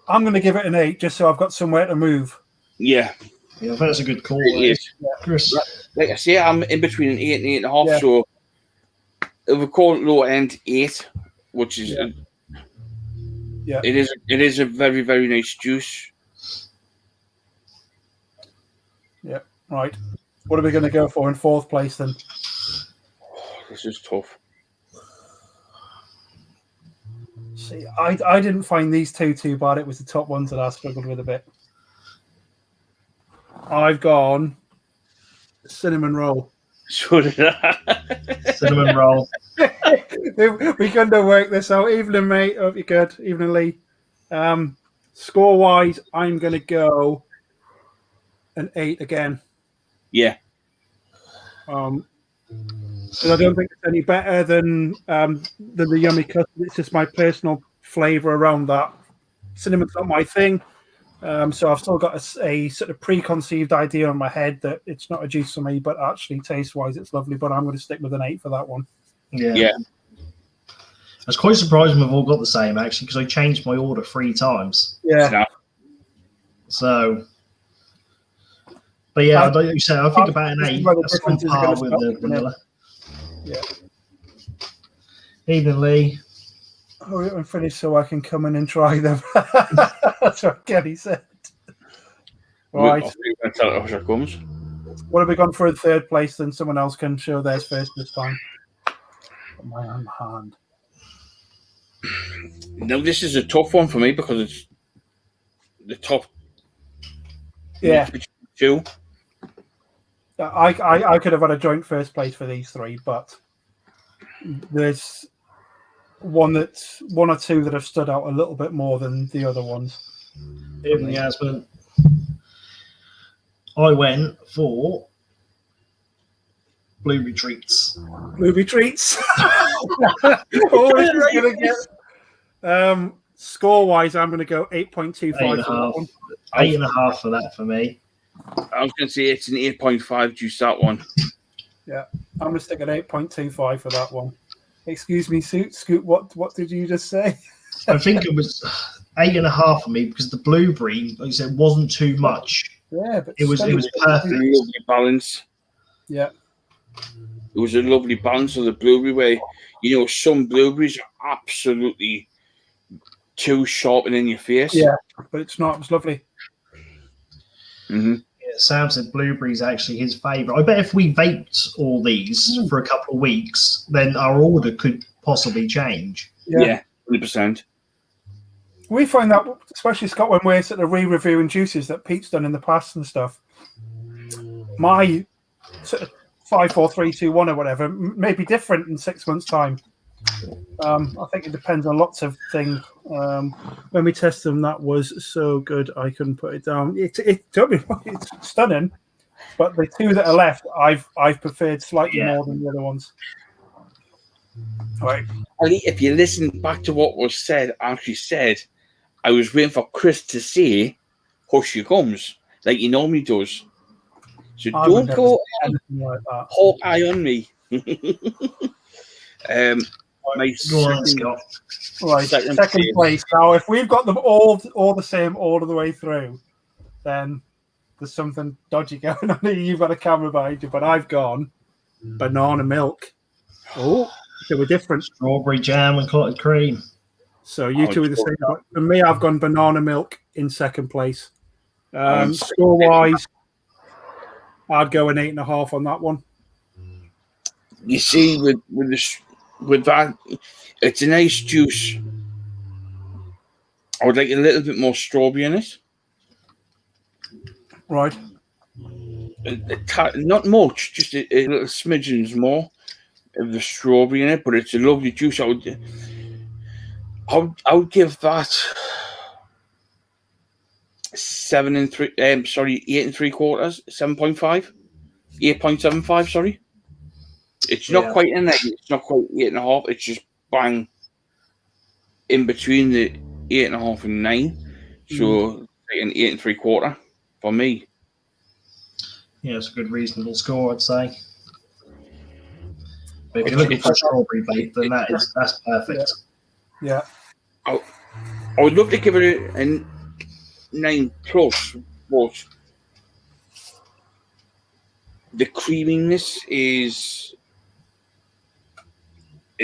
I'm going to give it an 8 just so I've got somewhere to move. Yeah, I think that's a good call. Chris. Like I say, I'm in between an 8 and 8.5. Yeah. So if we call it low end 8, which is it is a very, very nice juice. Yeah, right. What are we going to go for in fourth place then? This is tough. See, I didn't find these two too bad. It was the top ones that I struggled with a bit. I've gone cinnamon roll. So did I. Cinnamon roll. We couldn't have worked this out. Evening, mate. Hope you're good. Evening, Lee. Score-wise, I'm going to go an 8 again. Yeah. And I don't think it's any better than the yummy custard. It's just my personal flavour around that. Cinnamon's not my thing. So I've still got a sort of preconceived idea in my head that it's not a juice for me, but actually taste-wise it's lovely. But I'm going to stick with an 8 for that one. Yeah. I was quite surprised we've all got the same, actually, because I changed my order 3 times. Yeah. So, but yeah, like you said, I think about an 8. That's on par with the vanilla. Yeah. Evening, Lee. Hurry up and finish so I can come in and try them. That's what Kenny said. Right. What have we gone for in third place? Then someone else can show theirs first this time. My own hand. Now this is a tough one for me because it's the top. Yeah. 2. I could have had a joint first place for these 3, but there's one or two that have stood out a little bit more than the other ones. Even Yasmin. I went for Blueberry Treats. Blueberry Treats. Score-wise, I'm going to go 8.25. 8.5. 8.5 for that for me. I was going to say it's an 8.5 juice, that one. Yeah, I'm going to stick at 8.25 for that one. Excuse me, Scoot, what did you just say? I think it was 8.5 for me because the blueberry, like I said, wasn't too much. Yeah, but it was perfect. Lovely balance. Yeah. It was a lovely balance of the blueberry where You know, some blueberries are absolutely too sharp and in your face. Yeah, but it's not. It's lovely. Mm-hmm. Yeah, Sam said blueberries actually his favourite. I bet if we vaped all these for a couple of weeks, then our order could possibly change. Yeah, 100%. We find that, especially Scott, when we're sort of re-reviewing juices that Pete's done in the past and stuff. My sort of 5, 4, 3, 2, 1 or whatever may be different in 6 months' time. I think it depends on lots of things. When we tested them, that was so good I couldn't put it down. It's stunning, but the two that are left, I've preferred slightly more than the other ones. Right. If you listen back to what was said, I actually said I was waiting for Chris to say "Hush your gums" like he normally does. So don't go like that. hawk eye on me. My second place. Now, if we've got them all the same all the way through, then there's something dodgy going on here. You've got a camera behind you, but I've gone banana milk. Oh, they were different. Strawberry jam and clotted cream. So you two are the same. But for me, I've gone banana milk in second place. Score-wise, I'd go an 8.5 on that one. You see, with that, it's a nice juice. I would like a little bit more strawberry in it. Right. Not much, just a little smidgens more of the strawberry in it, but it's a lovely juice. I would give that 8 and 3 quarters, 7.5, 8.75. Sorry, it's not quite in there. It's not quite 8.5. It's just bang in between the 8.5 and 9. So an 8 and 3 quarter for me. Yeah, it's a good reasonable score, I'd say. But if you're looking for a strawberry vape, then that's perfect. Yeah. I would love to give it a 9 plus, but the creaminess is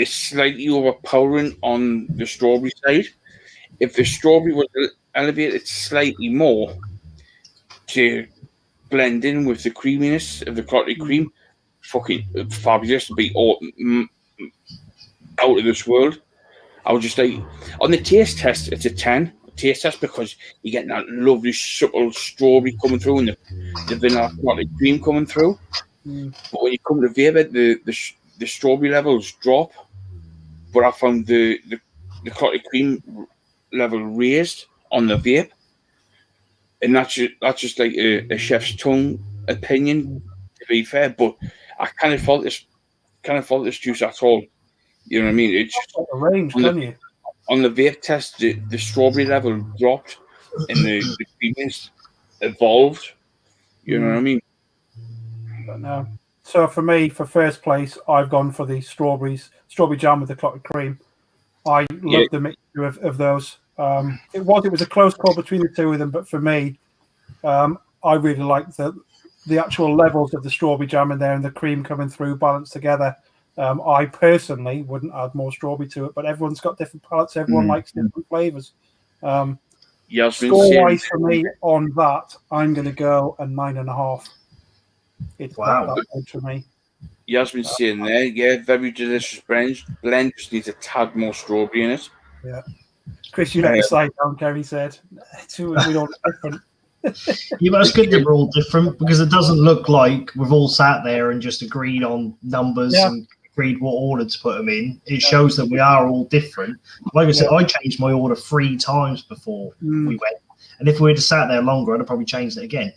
slightly overpowering on the strawberry side. If the strawberry was elevated slightly more to blend in with the creaminess of the clotted cream, fucking fabulous, to be out of this world. I would just like, on the taste test, it's a 10 taste test because you get that lovely subtle strawberry coming through and the vanilla clotted cream coming through. But when you come to vape, the strawberry levels drop. But I found the clotted cream level raised on the vape, and that's just like a chef's tongue opinion, to be fair. But I kind of fault this juice at all. You know what I mean? It's just a range, on the vape test, the strawberry level dropped and the creaminess evolved. You know what I mean? But no. So for me, for first place, I've gone for the strawberry jam with the clotted cream. I love the mixture of those. It was a close call between the two of them, but for me, I really like the actual levels of the strawberry jam in there and the cream coming through balanced together. I personally wouldn't add more strawberry to it, but everyone's got different palates. Everyone likes different flavors. Score-wise for me on that, I'm going to go a 9.5. It's that good for me. Yasmin's saying there, very delicious blend. Just needs a tad more strawberry in it. Yeah. Chris, you let the slide down, Kerry said. We all different. Yeah, but it's good that we're all different because it doesn't look like we've all sat there and just agreed on numbers and agreed what order to put them in. It shows that we are all different. Like I said, I changed my order 3 times before we went. And if we had sat there longer, I'd have probably changed it again.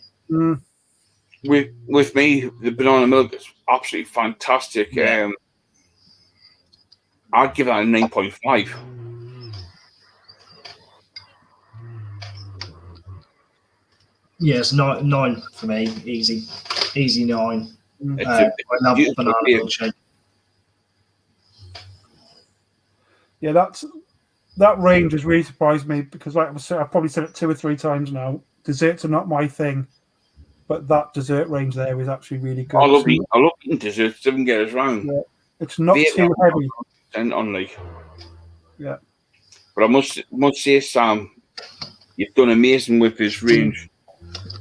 With me, the banana milk is absolutely fantastic. I'd give that a 9.5. Yes, 9 for me. Easy 9. I love banana milkshake. Yeah, that range has really surprised me because, like I've probably said it 2 or 3 times now. Desserts are not my thing, but that dessert range there is actually really good. I love eating desserts. Doesn't get us wrong. Yeah, it's not too heavy. on, like. Yeah. But I must say, Sam, you've done amazing with this range.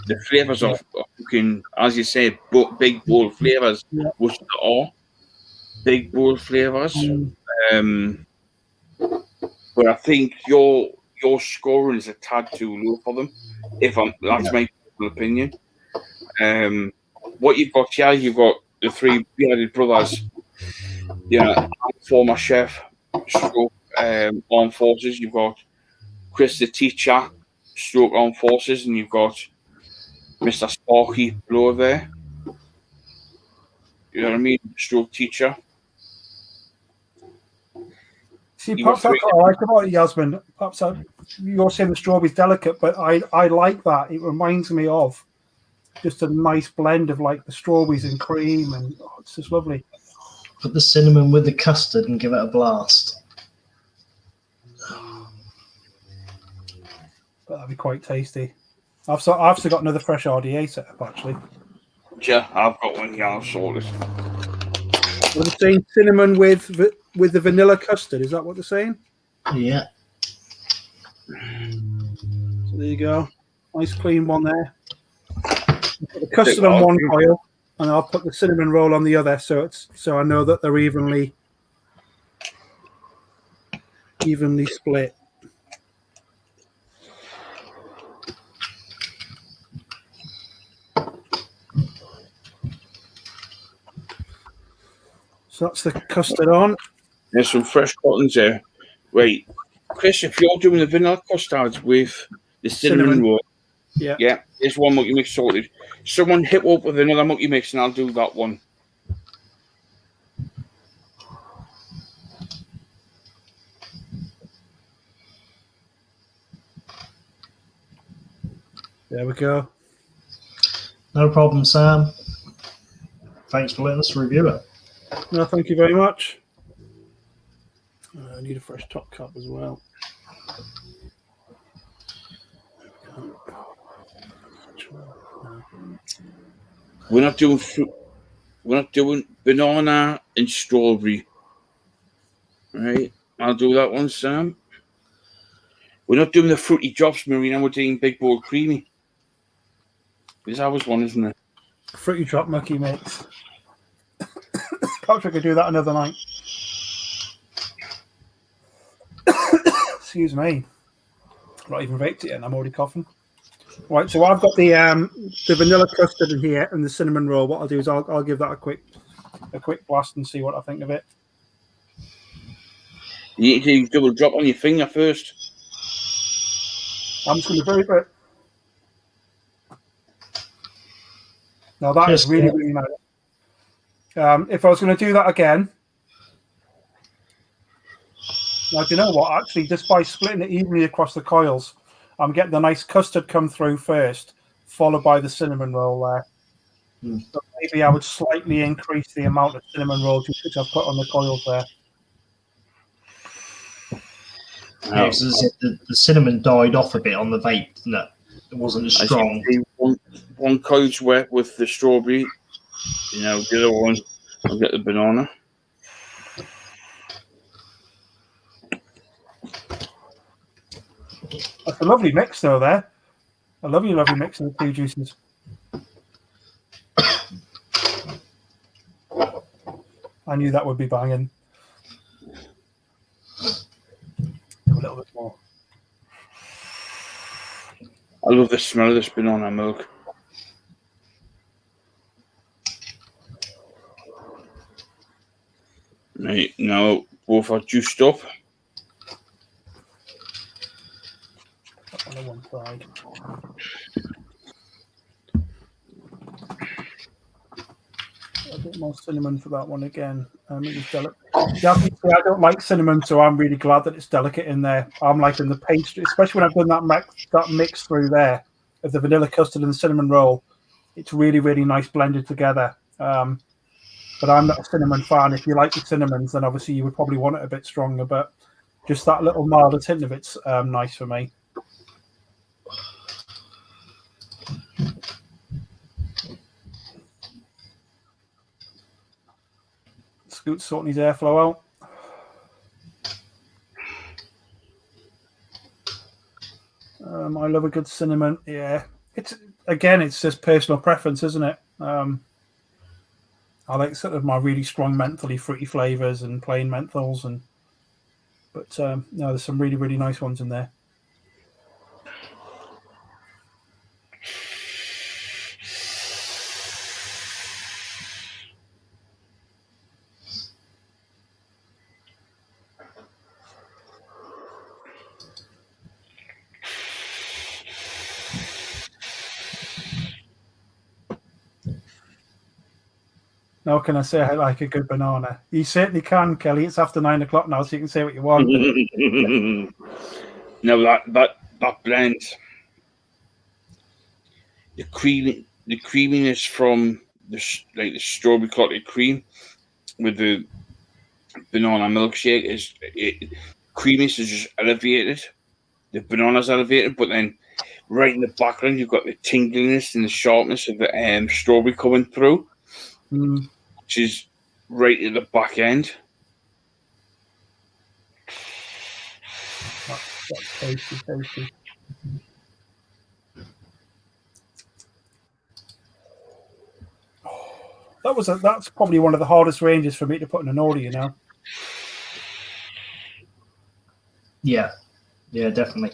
The flavours are fucking, as you said, big bold flavours, Yeah. which they are big bold flavours. But I think your scoring is a tad too low for them. That's my personal opinion. What you've got here, you've got the three bearded brothers. Yeah, former chef, stroke armed forces. You've got Chris the teacher, stroke armed forces, and you've got Mr. Sparky below there. You know what I mean? Stroke teacher. See, You perhaps got that's what I like about it, Yasmin. Perhaps you're saying the strawberry's delicate, but I like that. It reminds me of just a nice blend of like the strawberries and cream, and it's just lovely. Put the cinnamon with the custard and give it a blast. But that'd be quite tasty. I've still got another fresh RDA set up actually. Yeah, I've got one here. I'll sort it. What they're saying, cinnamon with the vanilla custard. Is that what they're saying? Yeah. So there you go. Nice clean one there. Put the custard on one coil, and I'll put the cinnamon roll on the other, so I know that they're evenly split. So that's the custard on. There's some fresh cottons there. Wait, Chris, if you're doing the vanilla custards with the cinnamon roll, yeah, there's one monkey mix sorted. Someone hit up with another monkey mix, and I'll do that one. There we go. No problem, Sam. Thanks for letting us review it. No, thank you very much. I need a fresh top cup as well. We're not doing fruit. We're not doing banana and strawberry. Right? I'll do that one, Sam. We're not doing the fruity drops, Marina. We're doing big bold creamy. Because that was one, isn't it? Fruity drop monkey mix. Perhaps we could do that another night. Excuse me. I've not even vaped it yet and I'm already coughing. Right, so I've got the vanilla custard in here and the cinnamon roll. What I'll do is I'll give that a quick blast and see what I think of it. You need to double drop on your finger first. I'm just going to vape it. Now that is really, really nice. If I was going to do that again, now do you know what? Actually, just by splitting it evenly across the coils, I'm getting the nice custard come through first, followed by the cinnamon roll there. So maybe I would slightly increase the amount of cinnamon roll which I've put on the coils there. Yeah, the cinnamon died off a bit on the vape, didn't it? It wasn't as strong. One coil's wet with the strawberry. You know, the other one, I'll get the banana. That's a lovely mix, though, there. A lovely, lovely mix of the two juices. I knew that would be banging. A little bit more. I love the smell of this banana milk. Right, now both are juiced up. That one on one side. A bit more cinnamon for that one again. It's delicate. I don't like cinnamon, so I'm really glad that it's delicate in there. I'm liking the pastry, especially when I've done that mix through there of the vanilla custard and the cinnamon roll. It's really, really nice blended together. But I'm not a cinnamon fan. If you like the cinnamons, then obviously you would probably want it a bit stronger. But just that little milder tint of it's nice for me. Scoot's sorting his airflow out. I love a good cinnamon. Yeah, it's just personal preference, isn't it? I like sort of my really strong mentally fruity flavors and plain menthols, but no, there's some really really nice ones in there. Now, can I say I like a good banana? You certainly can, Kelly. It's after 9 o'clock now, so you can say what you want. No, that blend, the creaminess from the strawberry clotted cream with the banana milkshake creaminess is just elevated. The banana's elevated, but then right in the background you've got the tingliness and the sharpness of the strawberry coming through, which is right at the back end. That's tasty. That's probably one of the hardest ranges for me to put in an order, you know. Yeah, definitely.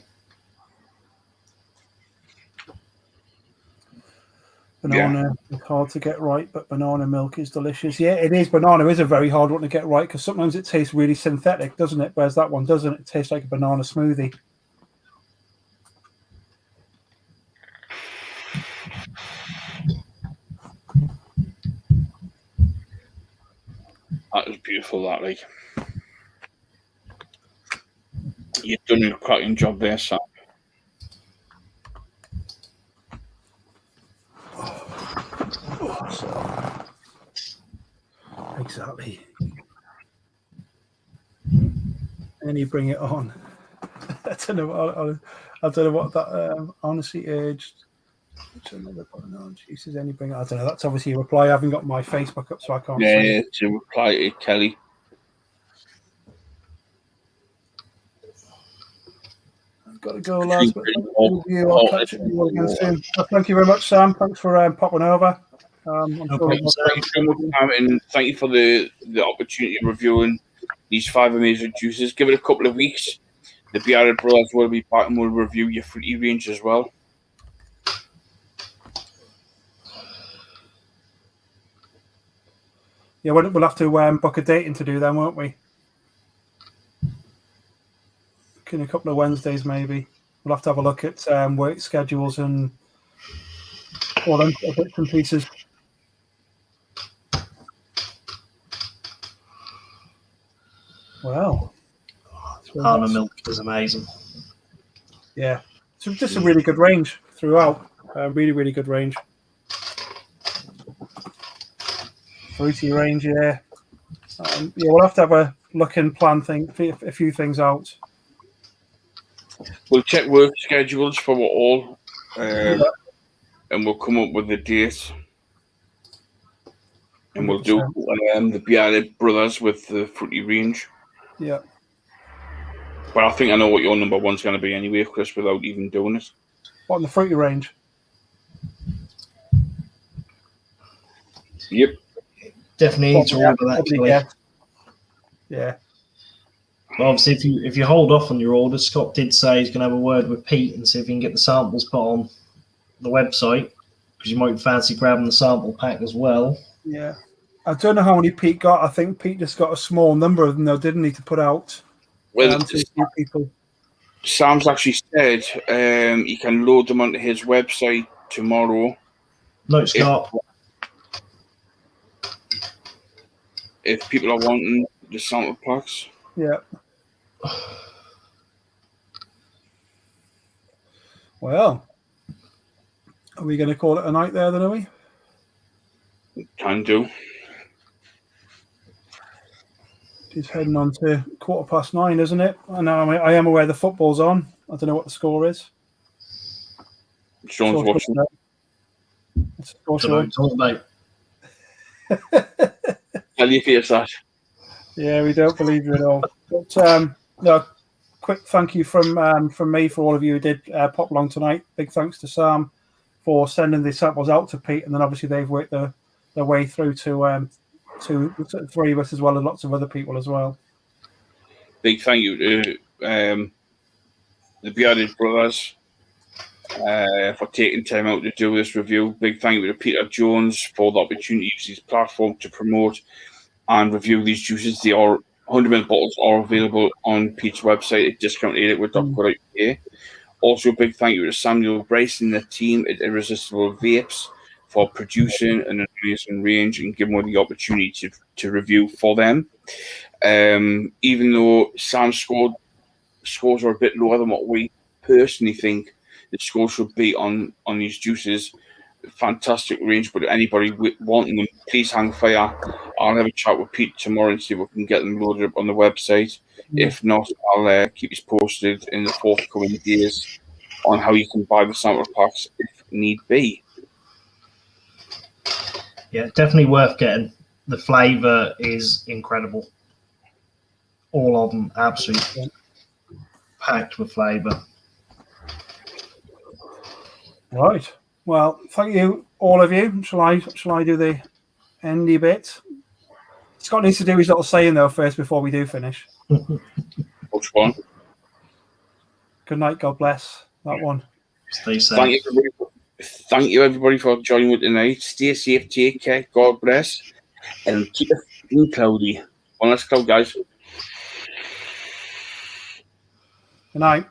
Banana is hard to get right, but banana milk is delicious. Yeah, it is. Banana is a very hard one to get right because sometimes it tastes really synthetic, doesn't it? Whereas that one doesn't. It tastes like a banana smoothie. That was beautiful, that, like. You've done a cracking job there, Sam. Exactly. And you bring it on. I don't know what that honestly urged. Jesus, any bring it. I don't know. That's obviously a reply. I haven't got my Facebook up, so I can't. Yeah, it's a reply to Kelly. I've got to go, lads. But I'll catch you again soon. Thank you very much, Sam. Thanks for popping over. Thank you so much, Sam, and thank you for the opportunity of reviewing these 5 amazing juices. Give it a couple of weeks. The Biarritz Brothers will be back and we'll review your fruity range as well. Yeah, we'll have to book a date in to do then, won't we? In a couple of Wednesdays, maybe. We'll have to have a look at work schedules and all them bits and pieces. Wow. Almond milk is amazing. Yeah. So just a really good range throughout. Really, really good range. Fruity range, yeah. We'll have to have a look and plan a few things out. We'll check work schedules for all, and we'll come up with the date. And we'll do the Biarritz Brothers with the fruity range. Yeah. But I think I know what your number one's going to be anyway, Chris, without even doing it. What, in the fruity range? Yep. Definitely need to order that. Yeah. Well, obviously, if you hold off on your order, Scott did say he's going to have a word with Pete and see if he can get the samples put on the website, because you might fancy grabbing the sample pack as well. Yeah. I don't know how many Pete got. I think Pete just got a small number of them, though, didn't he, to put out to people. Sam's actually said he can load them onto his website tomorrow. No, Scott. If people are wanting the sample packs. Yeah. Well, are we going to call it a night there then, are we? Can do. It's heading on to 9:15, isn't it? I know. I am aware the football's on. I don't know what the score is. Sean's watching. It's a score show. Tell your face that. Yeah, we don't believe you at all. But no, quick thank you from me for all of you who did pop along tonight. Big thanks to Sam for sending the samples out to Pete, and then obviously they've worked their way through to three of us as well, and lots of other people as well. Big thank you to the Bearded Brothers for taking time out to do this review. Big thank you to Peter Jones for the opportunity to use his platform to promote and review these juices. They are 100ml bottles are available on Pete's website at discountedliquid.co.uk. Also, big thank you to Samuel Bryce and the team at Irresistible Vapes for producing an amazing range and giving me the opportunity to review for them. Even though Sam's scores are a bit lower than what we personally think the scores should be on these juices, fantastic range. But anybody wanting them, please hang fire. I'll have a chat with Pete tomorrow and see if we can get them loaded up on the website. If not, I'll keep you posted in the forthcoming days on how you can buy the sample packs if need be. Yeah, definitely worth getting. The flavour is incredible. All of them absolutely packed with flavour. Right. Well, thank you, all of you. Shall I do the endy bit? Scott needs to do his little saying though first before we do finish. Which one? Good night. God bless. That one. Stay safe. Thank you, everybody, for joining me tonight. Stay safe, take care, God bless, and keep it being cloudy. One last cloud, guys. Good night.